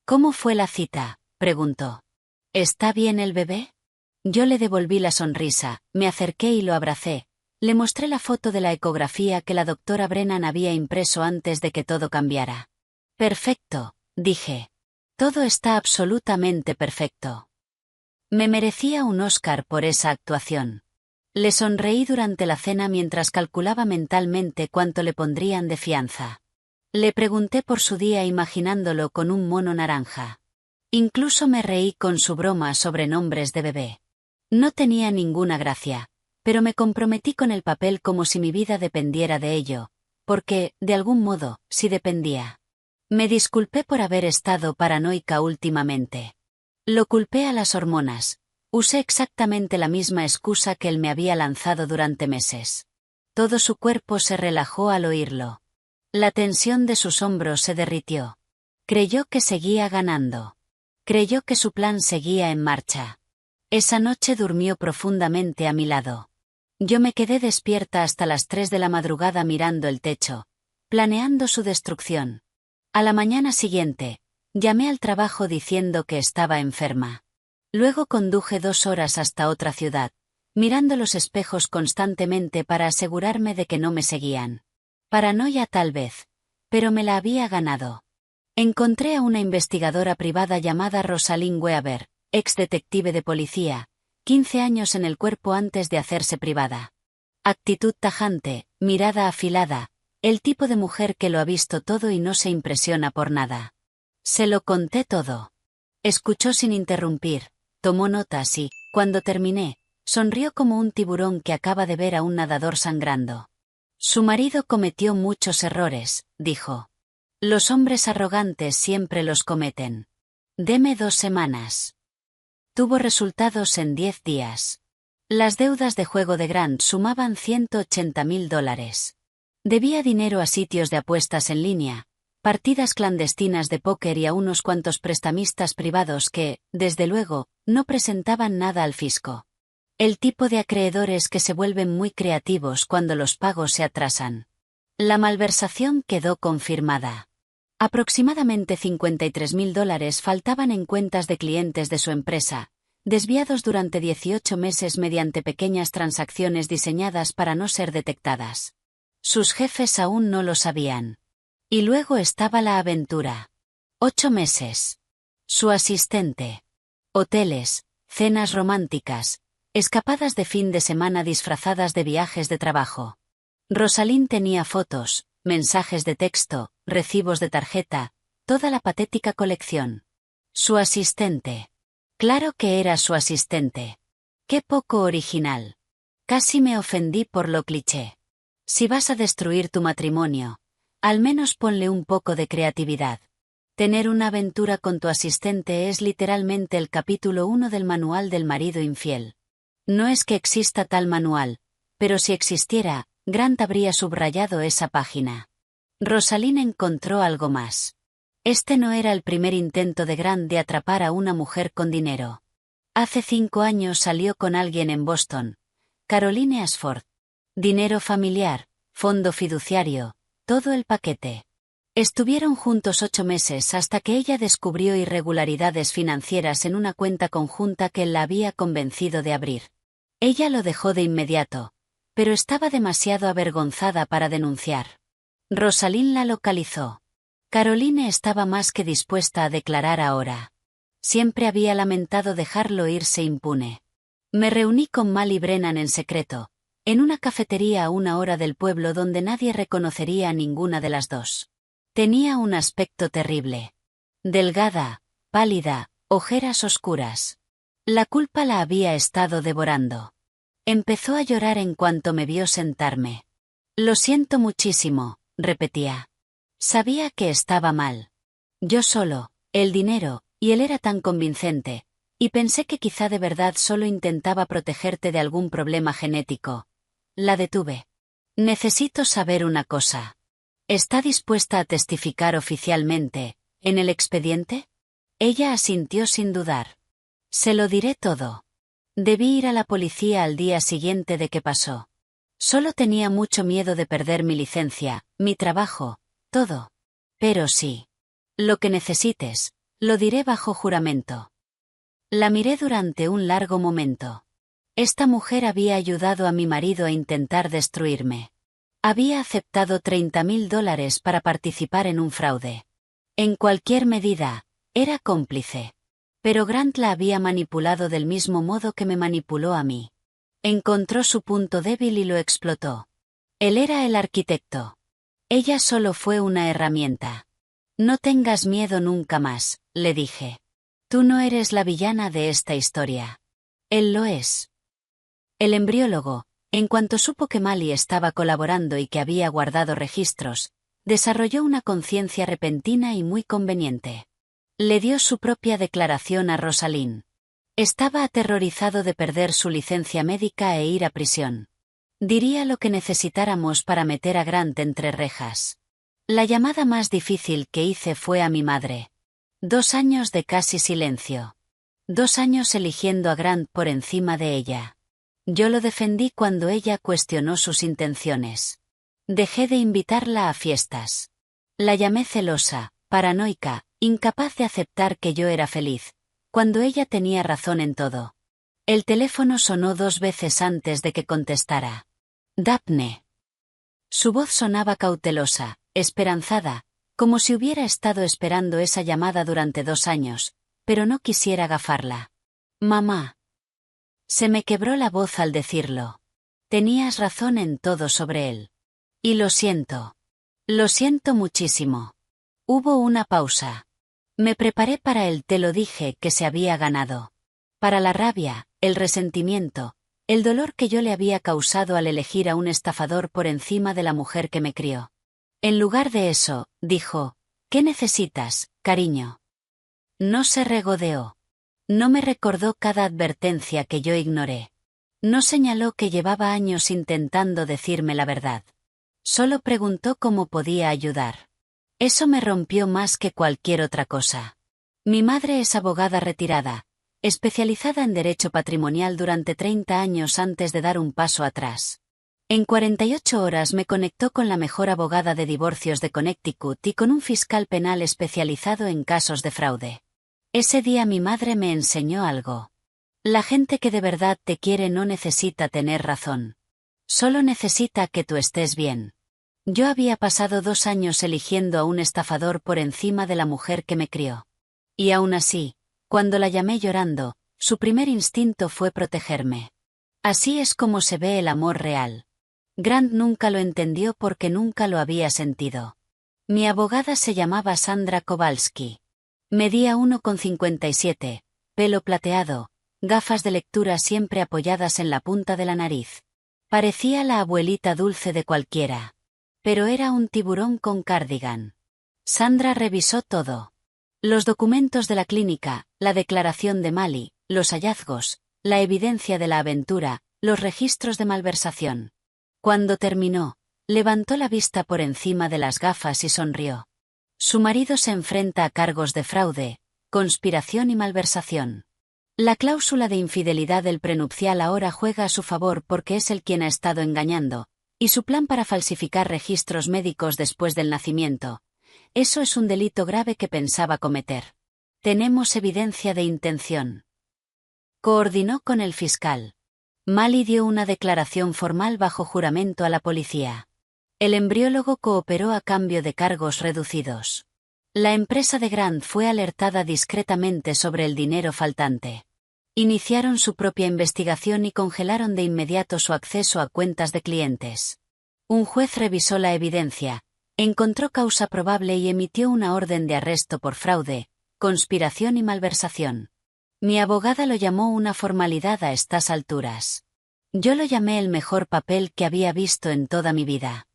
Speaker 1: ¿Cómo fue la cita?, preguntó. ¿Está bien el bebé? Yo le devolví la sonrisa, me acerqué y lo abracé. Le mostré la foto de la ecografía que la doctora Brennan había impreso antes de que todo cambiara. Perfecto, dije. Todo está absolutamente perfecto. Me merecía un Oscar por esa actuación. Le sonreí durante la cena mientras calculaba mentalmente cuánto le pondrían de fianza. Le pregunté por su día imaginándolo con un mono naranja. Incluso me reí con su broma sobre nombres de bebé. No tenía ninguna gracia, pero me comprometí con el papel como si mi vida dependiera de ello, porque, de algún modo, sí dependía. Me disculpé por haber estado paranoica últimamente. Lo culpé a las hormonas. Usé exactamente la misma excusa que él me había lanzado durante meses. Todo su cuerpo se relajó al oírlo. La tensión de sus hombros se derritió. Creyó que seguía ganando. Creyó que su plan seguía en marcha. Esa noche durmió profundamente a mi lado. Yo me quedé despierta hasta las 3 de la madrugada mirando el techo, planeando su destrucción. A la mañana siguiente, llamé al trabajo diciendo que estaba enferma. Luego conduje 2 horas hasta otra ciudad, mirando los espejos constantemente para asegurarme de que no me seguían. Paranoia tal vez, pero me la había ganado. Encontré a una investigadora privada llamada Rosalind Weaver, ex detective de policía, 15 años en el cuerpo antes de hacerse privada. Actitud tajante, mirada afilada, el tipo de mujer que lo ha visto todo y no se impresiona por nada. Se lo conté todo. Escuchó sin interrumpir, tomó notas y, cuando terminé, sonrió como un tiburón que acaba de ver a un nadador sangrando. Su marido cometió muchos errores, dijo. Los hombres arrogantes siempre los cometen. Deme 2 semanas. Tuvo resultados en 10 días. Las deudas de juego de Grant sumaban $180,000. Debía dinero a sitios de apuestas en línea, partidas clandestinas de póker y a unos cuantos prestamistas privados que, desde luego, no presentaban nada al fisco. El tipo de acreedores que se vuelven muy creativos cuando los pagos se atrasan. La malversación quedó confirmada. Aproximadamente $53,000 faltaban en cuentas de clientes de su empresa, desviados durante 18 meses mediante pequeñas transacciones diseñadas para no ser detectadas. Sus jefes aún no lo sabían. Y luego estaba la aventura. 8 meses. Su asistente. Hoteles, cenas románticas, escapadas de fin de semana disfrazadas de viajes de trabajo. Rosalind tenía fotos, mensajes de texto, recibos de tarjeta, toda la patética colección. Su asistente. Claro que era su asistente. Qué poco original. Casi me ofendí por lo cliché. Si vas a destruir tu matrimonio, al menos ponle un poco de creatividad. Tener una aventura con tu asistente es literalmente el capítulo 1 del manual del marido infiel. No es que exista tal manual, pero si existiera, Grant habría subrayado esa página. Rosalind encontró algo más. Este no era el primer intento de Grant de atrapar a una mujer con dinero. Hace 5 años salió con alguien en Boston, Caroline Ashford. Dinero familiar, fondo fiduciario, todo el paquete. Estuvieron juntos 8 meses hasta que ella descubrió irregularidades financieras en una cuenta conjunta que él la había convencido de abrir. Ella lo dejó de inmediato, pero estaba demasiado avergonzada para denunciar. Rosalind la localizó. Caroline estaba más que dispuesta a declarar ahora. Siempre había lamentado dejarlo irse impune. Me reuní con Mal y Brennan en secreto, en una cafetería a 1 hora del pueblo donde nadie reconocería a ninguna de las dos. Tenía un aspecto terrible. Delgada, pálida, ojeras oscuras. La culpa la había estado devorando. Empezó a llorar en cuanto me vio sentarme. Lo siento muchísimo, repetía. Sabía que estaba mal. Yo solo, el dinero, y él era tan convincente, y pensé que quizá de verdad solo intentaba protegerte de algún problema genético. La detuve. Necesito saber una cosa. ¿Está dispuesta a testificar oficialmente, en el expediente? Ella asintió sin dudar. Se lo diré todo. Debí ir a la policía al día siguiente de que pasó. Solo tenía mucho miedo de perder mi licencia, mi trabajo, todo. Pero sí. Lo que necesites, lo diré bajo juramento. La miré durante un largo momento. Esta mujer había ayudado a mi marido a intentar destruirme. Había aceptado $30,000 para participar en un fraude. En cualquier medida, era cómplice. Pero Grant la había manipulado del mismo modo que me manipuló a mí. Encontró su punto débil y lo explotó. Él era el arquitecto. Ella solo fue una herramienta. No tengas miedo nunca más, le dije. Tú no eres la villana de esta historia. Él lo es. El embriólogo, en cuanto supo que Mali estaba colaborando y que había guardado registros, desarrolló una conciencia repentina y muy conveniente. Le dio su propia declaración a Rosalind. Estaba aterrorizado de perder su licencia médica e ir a prisión. Diría lo que necesitáramos para meter a Grant entre rejas. La llamada más difícil que hice fue a mi madre. 2 años de casi silencio. 2 años eligiendo a Grant por encima de ella. Yo lo defendí cuando ella cuestionó sus intenciones. Dejé de invitarla a fiestas. La llamé celosa, paranoica, incapaz de aceptar que yo era feliz, cuando ella tenía razón en todo. El teléfono sonó 2 veces antes de que contestara. Daphne. Su voz sonaba cautelosa, esperanzada, como si hubiera estado esperando esa llamada durante 2 años, pero no quisiera gafarla. Mamá. Se me quebró la voz al decirlo. Tenías razón en todo sobre él. Y lo siento. Lo siento muchísimo. Hubo una pausa. Me preparé para el te lo dije que se había ganado. Para la rabia, el resentimiento, el dolor que yo le había causado al elegir a un estafador por encima de la mujer que me crió. En lugar de eso, dijo, ¿qué necesitas, cariño? No se regodeó. No me recordó cada advertencia que yo ignoré. No señaló que llevaba años intentando decirme la verdad. Solo preguntó cómo podía ayudar. Eso me rompió más que cualquier otra cosa. Mi madre es abogada retirada, especializada en derecho patrimonial durante 30 años antes de dar un paso atrás. En 48 horas me conectó con la mejor abogada de divorcios de Connecticut y con un fiscal penal especializado en casos de fraude. Ese día mi madre me enseñó algo. La gente que de verdad te quiere no necesita tener razón. Solo necesita que tú estés bien. Yo había pasado 2 años eligiendo a un estafador por encima de la mujer que me crió. Y aún así, cuando la llamé llorando, su primer instinto fue protegerme. Así es como se ve el amor real. Grant nunca lo entendió porque nunca lo había sentido. Mi abogada se llamaba Sandra Kowalski. Medía 1,57, pelo plateado, gafas de lectura siempre apoyadas en la punta de la nariz. Parecía la abuelita dulce de cualquiera. Pero era un tiburón con cardigan. Sandra revisó todo. Los documentos de la clínica, la declaración de Mali, los hallazgos, la evidencia de la aventura, los registros de malversación. Cuando terminó, levantó la vista por encima de las gafas y sonrió. Su marido se enfrenta a cargos de fraude, conspiración y malversación. La cláusula de infidelidad del prenupcial ahora juega a su favor porque es él quien ha estado engañando, y su plan para falsificar registros médicos después del nacimiento. Eso es un delito grave que pensaba cometer. Tenemos evidencia de intención. Coordinó con el fiscal. Mali dio una declaración formal bajo juramento a la policía. El embriólogo cooperó a cambio de cargos reducidos. La empresa de Grant fue alertada discretamente sobre el dinero faltante. Iniciaron su propia investigación y congelaron de inmediato su acceso a cuentas de clientes. Un juez revisó la evidencia, encontró causa probable y emitió una orden de arresto por fraude, conspiración y malversación. Mi abogada lo llamó una formalidad a estas alturas. Yo lo llamé el mejor papel que había visto en toda mi vida.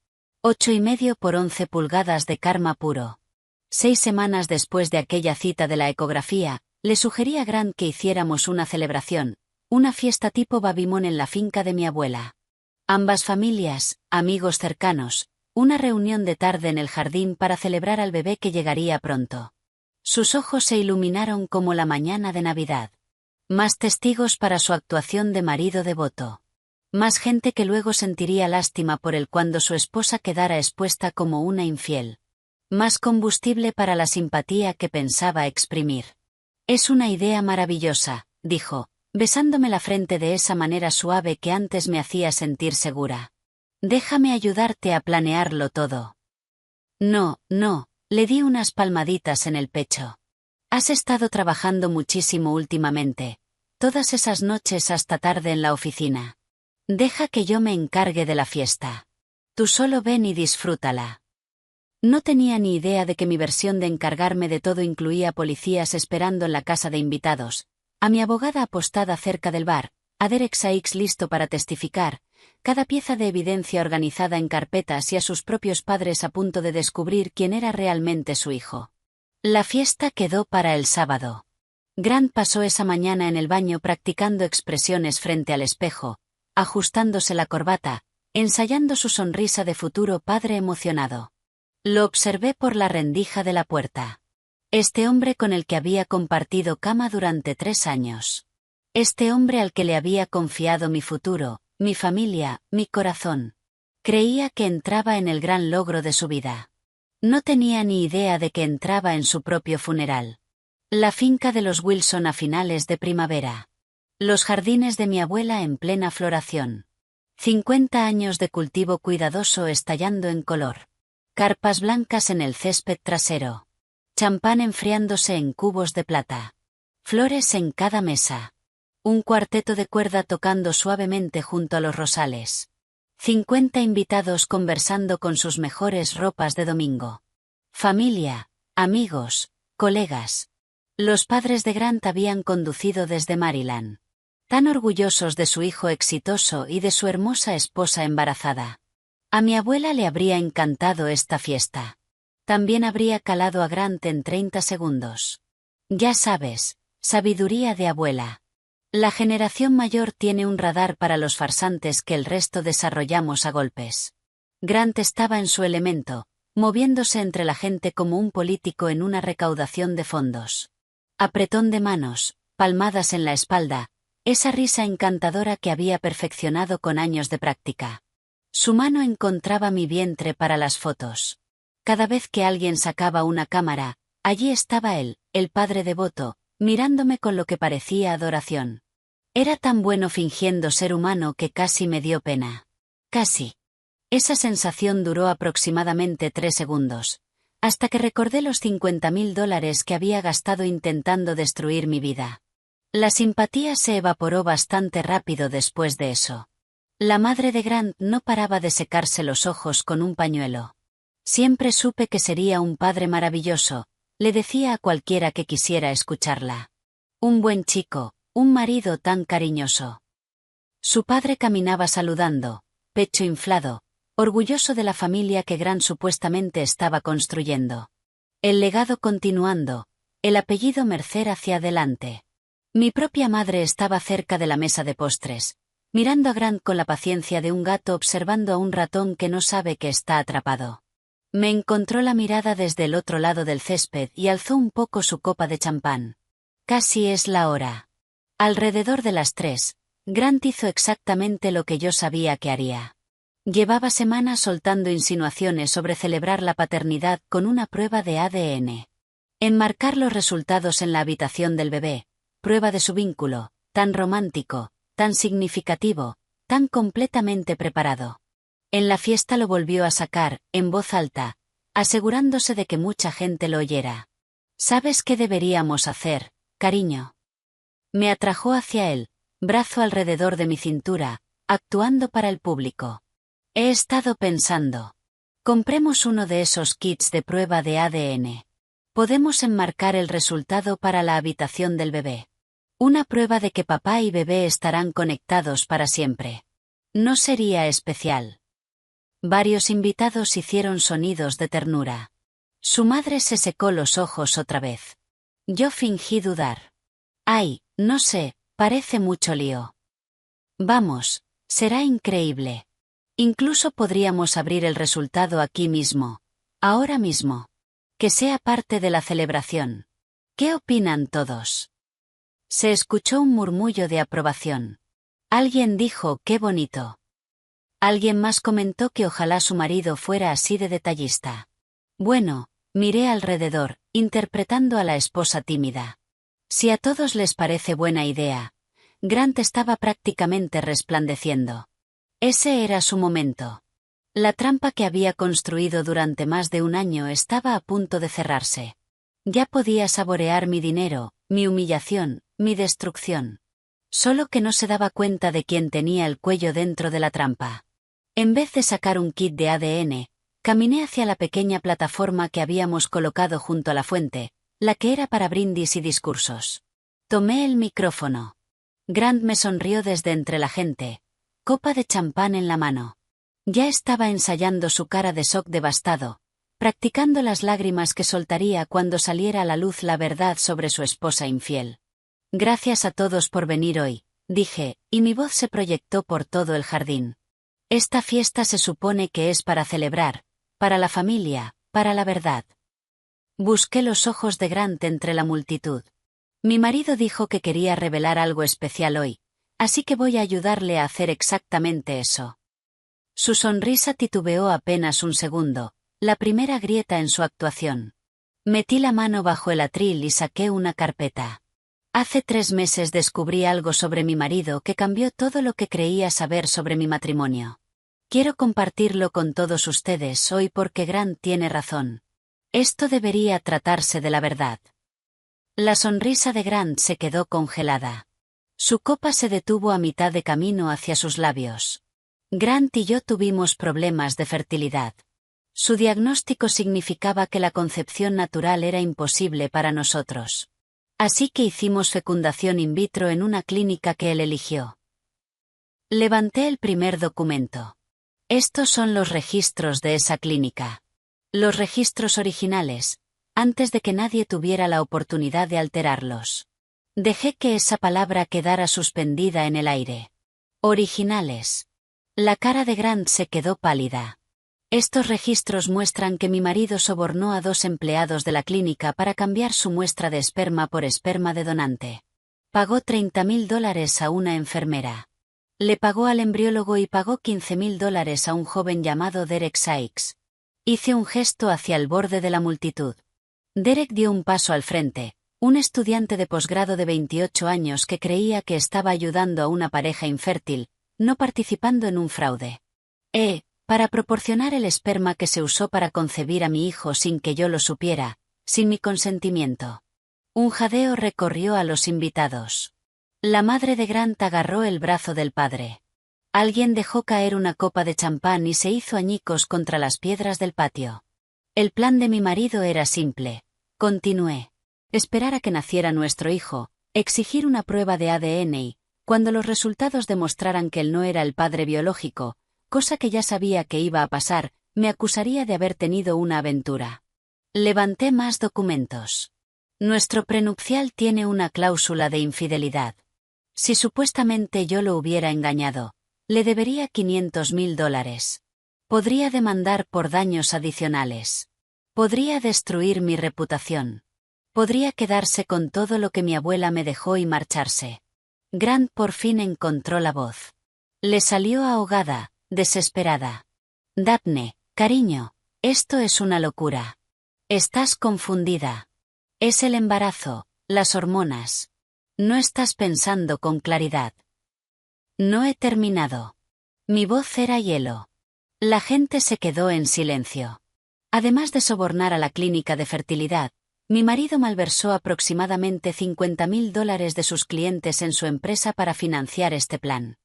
Speaker 1: 8,5 por 11 pulgadas de karma puro. 6 semanas después de aquella cita de la ecografía, le sugerí a Grant que hiciéramos una celebración, una fiesta tipo Babymon en la finca de mi abuela. Ambas familias, amigos cercanos, una reunión de tarde en el jardín para celebrar al bebé que llegaría pronto. Sus ojos se iluminaron como la mañana de Navidad. Más testigos para su actuación de marido devoto. Más gente que luego sentiría lástima por él cuando su esposa quedara expuesta como una infiel. Más combustible para la simpatía que pensaba exprimir. Es una idea maravillosa, dijo, besándome la frente de esa manera suave que antes me hacía sentir segura. Déjame ayudarte a planearlo todo. No, le di unas palmaditas en el pecho. Has estado trabajando muchísimo últimamente, todas esas noches hasta tarde en la oficina. Deja que yo me encargue de la fiesta. Tú solo ven y disfrútala. No tenía ni idea de que mi versión de encargarme de todo incluía policías esperando en la casa de invitados, a mi abogada apostada cerca del bar, a Derek Sykes listo para testificar, cada pieza de evidencia organizada en carpetas y a sus propios padres a punto de descubrir quién era realmente su hijo. La fiesta quedó para el sábado. Grant pasó esa mañana en el baño practicando expresiones frente al espejo, ajustándose la corbata, ensayando su sonrisa de futuro padre emocionado. Lo observé por la rendija de la puerta. Este hombre con el que había compartido cama durante 3 años. Este hombre al que le había confiado mi futuro, mi familia, mi corazón. Creía que entraba en el gran logro de su vida. No tenía ni idea de que entraba en su propio funeral. La finca de los Wilson a finales de primavera. Los jardines de mi abuela en plena floración. 50 años de cultivo cuidadoso estallando en color. Carpas blancas en el césped trasero. Champán enfriándose en cubos de plata. Flores en cada mesa. Un cuarteto de cuerda tocando suavemente junto a los rosales. 50 invitados conversando con sus mejores ropas de domingo. Familia, amigos, colegas. Los padres de Grant habían conducido desde Maryland. Tan orgullosos de su hijo exitoso y de su hermosa esposa embarazada. A mi abuela le habría encantado esta fiesta. También habría calado a Grant en 30 segundos. Ya sabes, sabiduría de abuela. La generación mayor tiene un radar para los farsantes que el resto desarrollamos a golpes. Grant estaba en su elemento, moviéndose entre la gente como un político en una recaudación de fondos. Apretón de manos, palmadas en la espalda, esa risa encantadora que había perfeccionado con años de práctica. Su mano encontraba mi vientre para las fotos. Cada vez que alguien sacaba una cámara, allí estaba él, el padre devoto, mirándome con lo que parecía adoración. Era tan bueno fingiendo ser humano que casi me dio pena. Casi. Esa sensación duró aproximadamente 3 segundos, hasta que recordé los $50.000 que había gastado intentando destruir mi vida. La simpatía se evaporó bastante rápido después de eso. La madre de Grant no paraba de secarse los ojos con un pañuelo. Siempre supe que sería un padre maravilloso, le decía a cualquiera que quisiera escucharla. Un buen chico, un marido tan cariñoso. Su padre caminaba saludando, pecho inflado, orgulloso de la familia que Grant supuestamente estaba construyendo. El legado continuando, el apellido Mercer hacia adelante. Mi propia madre estaba cerca de la mesa de postres, mirando a Grant con la paciencia de un gato observando a un ratón que no sabe que está atrapado. Me encontró la mirada desde el otro lado del césped y alzó un poco su copa de champán. Casi es la hora. Alrededor de las 3, Grant hizo exactamente lo que yo sabía que haría. Llevaba semanas soltando insinuaciones sobre celebrar la paternidad con una prueba de ADN. Enmarcar los resultados en la habitación del bebé, prueba de su vínculo, tan romántico, tan significativo, tan completamente preparado. En la fiesta lo volvió a sacar, en voz alta, asegurándose de que mucha gente lo oyera. ¿Sabes qué deberíamos hacer, cariño? Me atrajo hacia él, brazo alrededor de mi cintura, actuando para el público. He estado pensando. Compremos uno de esos kits de prueba de ADN. Podemos enmarcar el resultado para la habitación del bebé. Una prueba de que papá y bebé estarán conectados para siempre. ¿No sería especial? Varios invitados hicieron sonidos de ternura. Su madre se secó los ojos otra vez. Yo fingí dudar. Ay, no sé, parece mucho lío. Vamos, será increíble. Incluso podríamos abrir el resultado aquí mismo, ahora mismo. Que sea parte de la celebración. ¿Qué opinan todos? Se escuchó un murmullo de aprobación. Alguien dijo, qué bonito. Alguien más comentó que ojalá su marido fuera así de detallista. Bueno, miré alrededor, interpretando a la esposa tímida. Si a todos les parece buena idea. Grant estaba prácticamente resplandeciendo. Ese era su momento. La trampa que había construido durante más de un año estaba a punto de cerrarse. Ya podía saborear mi dinero, mi humillación, mi destrucción. Solo que no se daba cuenta de quién tenía el cuello dentro de la trampa. En vez de sacar un kit de ADN, caminé hacia la pequeña plataforma que habíamos colocado junto a la fuente, la que era para brindis y discursos. Tomé el micrófono. Grant me sonrió desde entre la gente, copa de champán en la mano. Ya estaba ensayando su cara de shock devastado, practicando las lágrimas que soltaría cuando saliera a la luz la verdad sobre su esposa infiel. Gracias a todos por venir hoy, dije, y mi voz se proyectó por todo el jardín. Esta fiesta se supone que es para celebrar, para la familia, para la verdad. Busqué los ojos de Grant entre la multitud. Mi marido dijo que quería revelar algo especial hoy, así que voy a ayudarle a hacer exactamente eso. Su sonrisa titubeó apenas un segundo, la primera grieta en su actuación. Metí la mano bajo el atril y saqué una carpeta. Hace 3 meses descubrí algo sobre mi marido que cambió todo lo que creía saber sobre mi matrimonio. Quiero compartirlo con todos ustedes hoy porque Grant tiene razón. Esto debería tratarse de la verdad. La sonrisa de Grant se quedó congelada. Su copa se detuvo a mitad de camino hacia sus labios. Grant y yo tuvimos problemas de fertilidad. Su diagnóstico significaba que la concepción natural era imposible para nosotros. Así que hicimos fecundación in vitro en una clínica que él eligió. Levanté el primer documento. Estos son los registros de esa clínica. Los registros originales, antes de que nadie tuviera la oportunidad de alterarlos. Dejé que esa palabra quedara suspendida en el aire. Originales. La cara de Grant se quedó pálida. Estos registros muestran que mi marido sobornó a 2 empleados de la clínica para cambiar su muestra de esperma por esperma de donante. Pagó $30.000 a una enfermera. Le pagó al embriólogo y pagó $15.000 a un joven llamado Derek Sykes. Hice un gesto hacia el borde de la multitud. Derek dio un paso al frente, un estudiante de posgrado de 28 años que creía que estaba ayudando a una pareja infértil, no participando en un fraude. para proporcionar el esperma que se usó para concebir a mi hijo sin que yo lo supiera, sin mi consentimiento. Un jadeo recorrió a los invitados. La madre de Grant agarró el brazo del padre. Alguien dejó caer una copa de champán y se hizo añicos contra las piedras del patio. El plan de mi marido era simple. Continué. Esperar a que naciera nuestro hijo, exigir una prueba de ADN y, cuando los resultados demostraran que él no era el padre biológico, cosa que ya sabía que iba a pasar, me acusaría de haber tenido una aventura. Levanté más documentos. Nuestro prenupcial tiene una cláusula de infidelidad. Si supuestamente yo lo hubiera engañado, le debería $500,000. Podría demandar por daños adicionales. Podría destruir mi reputación. Podría quedarse con todo lo que mi abuela me dejó y marcharse. Grant por fin encontró la voz. Le salió ahogada, desesperada. Daphne, cariño, esto es una locura. Estás confundida. Es el embarazo, las hormonas. No estás pensando con claridad. No he terminado. Mi voz era hielo. La gente se quedó en silencio. Además de sobornar a la clínica de fertilidad, mi marido malversó aproximadamente $50,000 de sus clientes en su empresa para financiar este plan.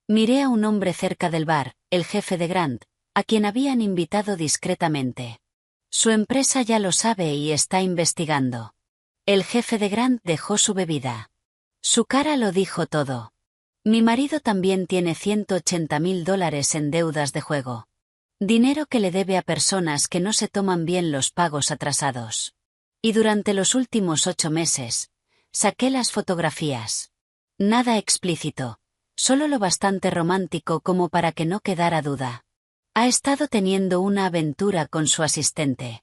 Speaker 1: Miré a un hombre cerca del bar, el jefe de Grant, a quien habían invitado discretamente. Su empresa ya lo sabe y está investigando. El jefe de Grant dejó su bebida. Su cara lo dijo todo. Mi marido también tiene $180,000 en deudas de juego. Dinero que le debe a personas que no se toman bien los pagos atrasados. Y durante los últimos 8 meses, saqué las fotografías. Nada explícito, solo lo bastante romántico como para que no quedara duda. Ha estado teniendo una aventura con su asistente.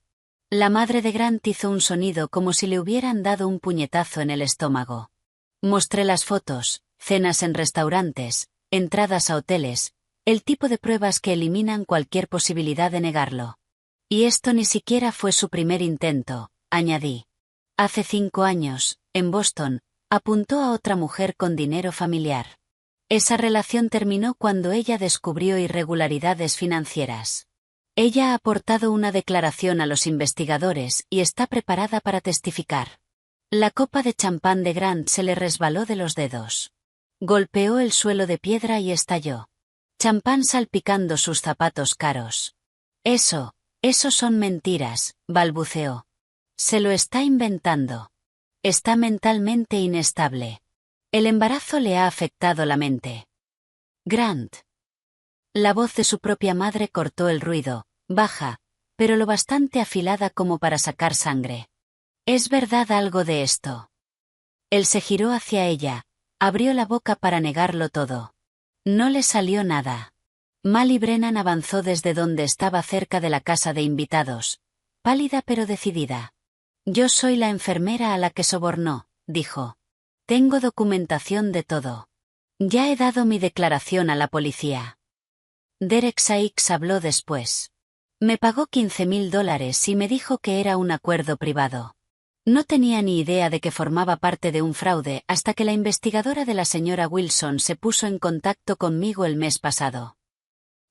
Speaker 1: La madre de Grant hizo un sonido como si le hubieran dado un puñetazo en el estómago. Mostré las fotos, cenas en restaurantes, entradas a hoteles, el tipo de pruebas que eliminan cualquier posibilidad de negarlo. Y esto ni siquiera fue su primer intento, añadí. Hace 5 años, en Boston, apuntó a otra mujer con dinero familiar. Esa relación terminó cuando ella descubrió irregularidades financieras. Ella ha aportado una declaración a los investigadores y está preparada para testificar. La copa de champán de Grant se le resbaló de los dedos. Golpeó el suelo de piedra y estalló. Champán salpicando sus zapatos caros. Eso son mentiras, balbuceó. Se lo está inventando. Está mentalmente inestable. El embarazo le ha afectado la mente. Grant. La voz de su propia madre cortó el ruido, baja, pero lo bastante afilada como para sacar sangre. ¿Es verdad algo de esto? Él se giró hacia ella, abrió la boca para negarlo todo. No le salió nada. Molly Brennan avanzó desde donde estaba cerca de la casa de invitados, pálida pero decidida. Yo soy la enfermera a la que sobornó, dijo. Tengo documentación de todo. Ya he dado mi declaración a la policía. Derek Sykes habló después. Me pagó $15,000 y me dijo que era un acuerdo privado. No tenía ni idea de que formaba parte de un fraude hasta que la investigadora de la señora Wilson se puso en contacto conmigo el mes pasado.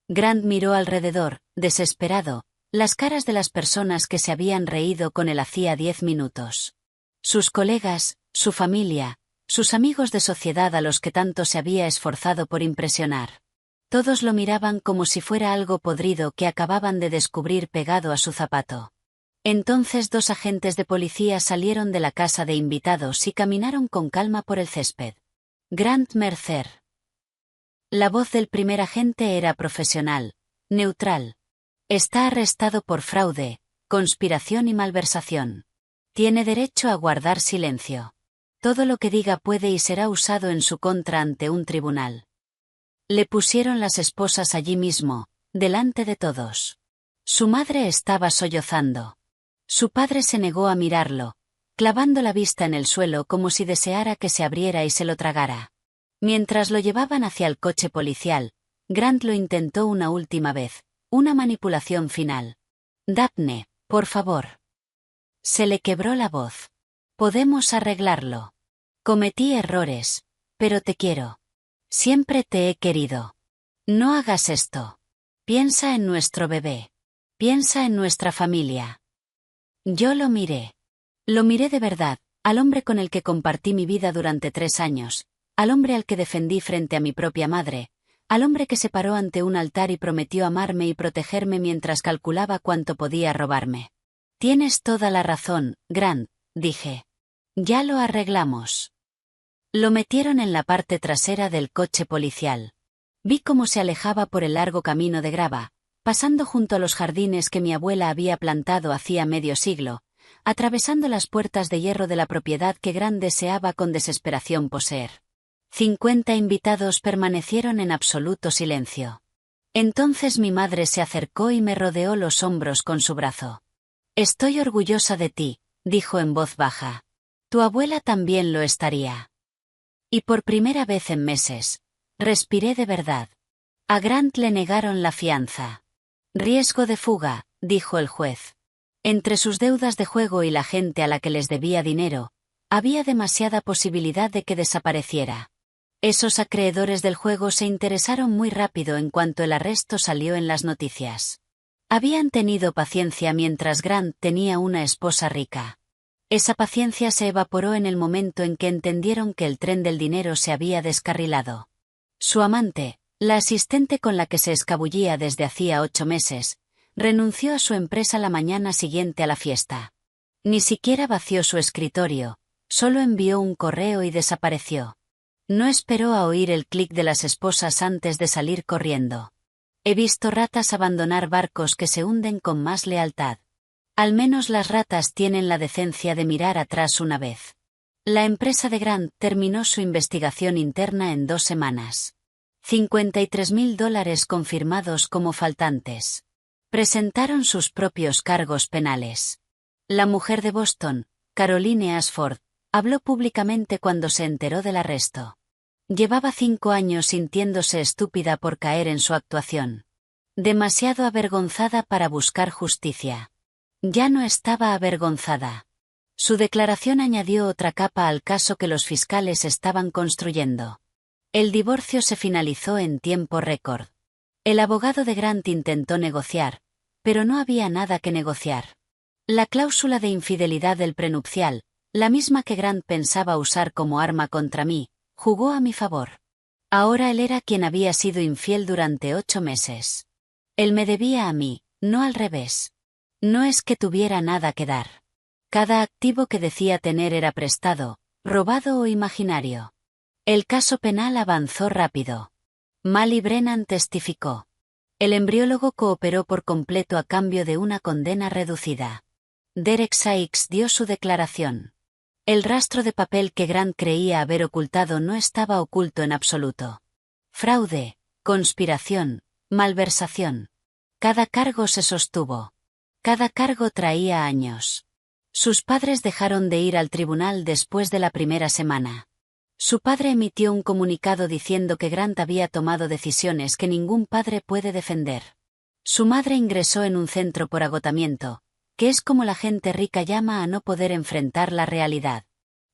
Speaker 1: Grant miró alrededor, desesperado, las caras de las personas que se habían reído con él hacía 10 minutos. Sus colegas, su familia, sus amigos de sociedad a los que tanto se había esforzado por impresionar. Todos lo miraban como si fuera algo podrido que acababan de descubrir pegado a su zapato. Entonces 2 agentes de policía salieron de la casa de invitados y caminaron con calma por el césped. Grant Mercer. La voz del primer agente era profesional, neutral. Está arrestado por fraude, conspiración y malversación. Tiene derecho a guardar silencio. Todo lo que diga puede y será usado en su contra ante un tribunal. Le pusieron las esposas allí mismo, delante de todos. Su madre estaba sollozando. Su padre se negó a mirarlo, clavando la vista en el suelo como si deseara que se abriera y se lo tragara. Mientras lo llevaban hacia el coche policial, Grant lo intentó una última vez, una manipulación final. Daphne, por favor. Se le quebró la voz. Podemos arreglarlo. Cometí errores, pero te quiero. Siempre te he querido. No hagas esto. Piensa en nuestro bebé. Piensa en nuestra familia. Yo lo miré. Lo miré de verdad, al hombre con el que compartí mi vida durante 3 años, al hombre al que defendí frente a mi propia madre, al hombre que se paró ante un altar y prometió amarme y protegerme mientras calculaba cuánto podía robarme. Tienes toda la razón, Grant, dije. Ya lo arreglamos. Lo metieron en la parte trasera del coche policial. Vi cómo se alejaba por el largo camino de grava, pasando junto a los jardines que mi abuela había plantado hacía medio siglo, atravesando las puertas de hierro de la propiedad que Grant deseaba con desesperación poseer. 50 invitados permanecieron en absoluto silencio. Entonces mi madre se acercó y me rodeó los hombros con su brazo. Estoy orgullosa de ti, dijo en voz baja. Tu abuela también lo estaría. Y por primera vez en meses, respiré de verdad. A Grant le negaron la fianza. Riesgo de fuga, dijo el juez. Entre sus deudas de juego y la gente a la que les debía dinero, había demasiada posibilidad de que desapareciera. Esos acreedores del juego se interesaron muy rápido en cuanto el arresto salió en las noticias. Habían tenido paciencia mientras Grant tenía una esposa rica. Esa paciencia se evaporó en el momento en que entendieron que el tren del dinero se había descarrilado. Su amante, la asistente con la que se escabullía desde hacía 8 meses, renunció a su empresa la mañana siguiente a la fiesta. Ni siquiera vació su escritorio, solo envió un correo y desapareció. No esperó a oír el clic de las esposas antes de salir corriendo. He visto ratas abandonar barcos que se hunden con más lealtad. Al menos las ratas tienen la decencia de mirar atrás una vez. La empresa de Grant terminó su investigación interna en 2 semanas. $53.000 confirmados como faltantes. Presentaron sus propios cargos penales. La mujer de Boston, Caroline Ashford, habló públicamente cuando se enteró del arresto. Llevaba 5 años sintiéndose estúpida por caer en su actuación. Demasiado avergonzada para buscar justicia. Ya no estaba avergonzada. Su declaración añadió otra capa al caso que los fiscales estaban construyendo. El divorcio se finalizó en tiempo récord. El abogado de Grant intentó negociar, pero no había nada que negociar. La cláusula de infidelidad del prenupcial, la misma que Grant pensaba usar como arma contra mí, jugó a mi favor. Ahora él era quien había sido infiel durante 8 meses. Él me debía a mí, no al revés. No es que tuviera nada que dar. Cada activo que decía tener era prestado, robado o imaginario. El caso penal avanzó rápido. Mally Brennan testificó. El embriólogo cooperó por completo a cambio de una condena reducida. Derek Sykes dio su declaración. El rastro de papel que Grant creía haber ocultado no estaba oculto en absoluto. Fraude, conspiración, malversación. Cada cargo se sostuvo. Cada cargo traía años. Sus padres dejaron de ir al tribunal después de la primera semana. Su padre emitió un comunicado diciendo que Grant había tomado decisiones que ningún padre puede defender. Su madre ingresó en un centro por agotamiento, que es como la gente rica llama a no poder enfrentar la realidad.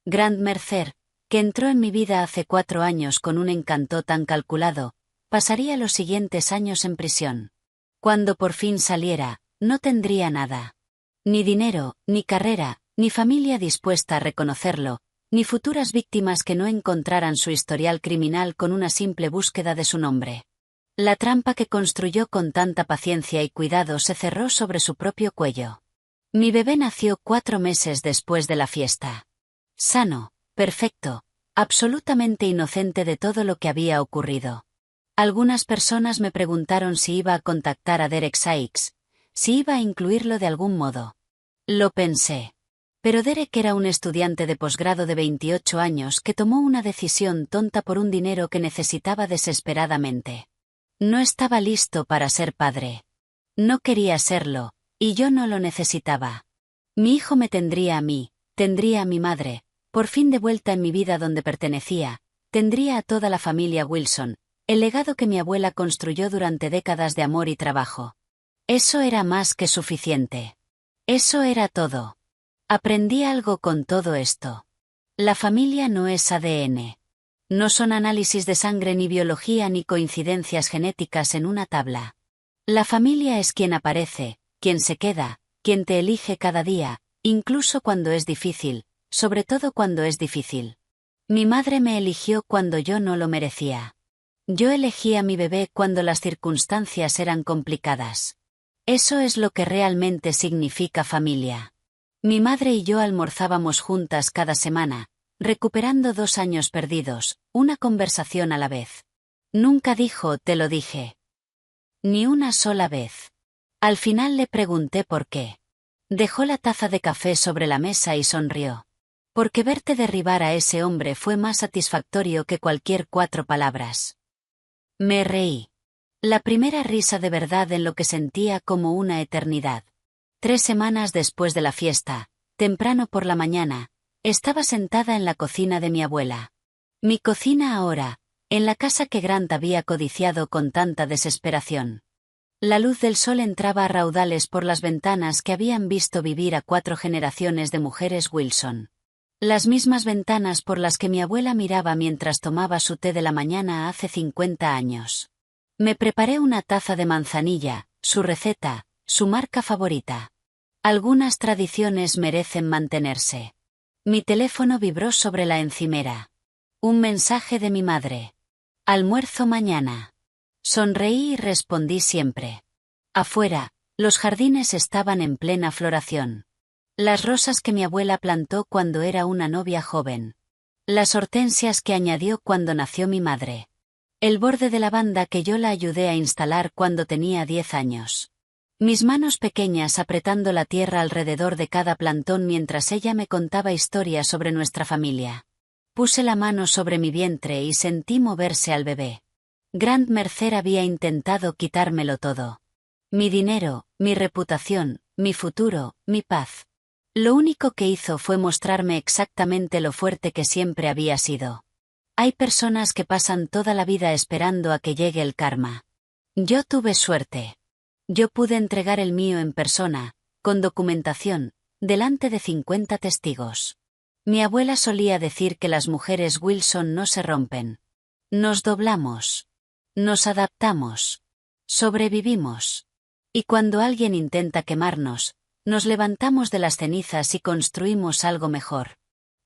Speaker 1: Grant Mercer, que entró en mi vida hace 4 años con un encanto tan calculado, pasaría los siguientes años en prisión. Cuando por fin saliera, no tendría nada. Ni dinero, ni carrera, ni familia dispuesta a reconocerlo, ni futuras víctimas que no encontraran su historial criminal con una simple búsqueda de su nombre. La trampa que construyó con tanta paciencia y cuidado se cerró sobre su propio cuello. Mi bebé nació 4 meses después de la fiesta. Sano, perfecto, absolutamente inocente de todo lo que había ocurrido. Algunas personas me preguntaron si iba a contactar a Derek Sykes, si iba a incluirlo de algún modo. Lo pensé. Pero Derek era un estudiante de posgrado de 28 años que tomó una decisión tonta por un dinero que necesitaba desesperadamente. No estaba listo para ser padre. No quería serlo, y yo no lo necesitaba. Mi hijo me tendría a mí, tendría a mi madre, por fin de vuelta en mi vida donde pertenecía, tendría a toda la familia Wilson, el legado que mi abuela construyó durante décadas de amor y trabajo. Eso era más que suficiente. Eso era todo. Aprendí algo con todo esto. La familia no es ADN. No son análisis de sangre ni biología ni coincidencias genéticas en una tabla. La familia es quien aparece, quien se queda, quien te elige cada día, incluso cuando es difícil, sobre todo cuando es difícil. Mi madre me eligió cuando yo no lo merecía. Yo elegí a mi bebé cuando las circunstancias eran complicadas. Eso es lo que realmente significa familia. Mi madre y yo almorzábamos juntas cada semana, recuperando 2 años perdidos, una conversación a la vez. Nunca dijo "te lo dije". Ni una sola vez. Al final le pregunté por qué. Dejó la taza de café sobre la mesa y sonrió. Porque verte derribar a ese hombre fue más satisfactorio que cualquier 4 palabras. Me reí. La primera risa de verdad en lo que sentía como una eternidad. 3 semanas después de la fiesta, temprano por la mañana, estaba sentada en la cocina de mi abuela. Mi cocina ahora, en la casa que Grant había codiciado con tanta desesperación. La luz del sol entraba a raudales por las ventanas que habían visto vivir a 4 generaciones de mujeres Wilson. Las mismas ventanas por las que mi abuela miraba mientras tomaba su té de la mañana hace 50 años. Me preparé una taza de manzanilla, su receta, su marca favorita. Algunas tradiciones merecen mantenerse. Mi teléfono vibró sobre la encimera. Un mensaje de mi madre. Almuerzo mañana. Sonreí y respondí siempre. Afuera, los jardines estaban en plena floración. Las rosas que mi abuela plantó cuando era una novia joven. Las hortensias que añadió cuando nació mi madre. El borde de lavanda que yo la ayudé a instalar cuando tenía 10 años. Mis manos pequeñas apretando la tierra alrededor de cada plantón mientras ella me contaba historias sobre nuestra familia. Puse la mano sobre mi vientre y sentí moverse al bebé. Grant Mercer había intentado quitármelo todo. Mi dinero, mi reputación, mi futuro, mi paz. Lo único que hizo fue mostrarme exactamente lo fuerte que siempre había sido. Hay personas que pasan toda la vida esperando a que llegue el karma. Yo tuve suerte. Yo pude entregar el mío en persona, con documentación, delante de 50 testigos. Mi abuela solía decir que las mujeres Wilson no se rompen. Nos doblamos. Nos adaptamos. Sobrevivimos. Y cuando alguien intenta quemarnos, nos levantamos de las cenizas y construimos algo mejor.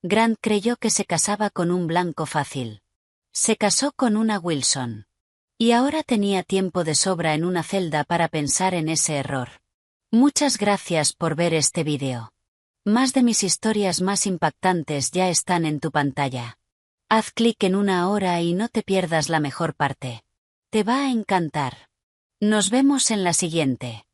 Speaker 1: Grant creyó que se casaba con un blanco fácil. Se casó con una Wilson. Y ahora tenía tiempo de sobra en una celda para pensar en ese error. Muchas gracias por ver este vídeo. Más de mis historias más impactantes ya están en tu pantalla. Haz clic en una ahora y no te pierdas la mejor parte. Te va a encantar. Nos vemos en la siguiente.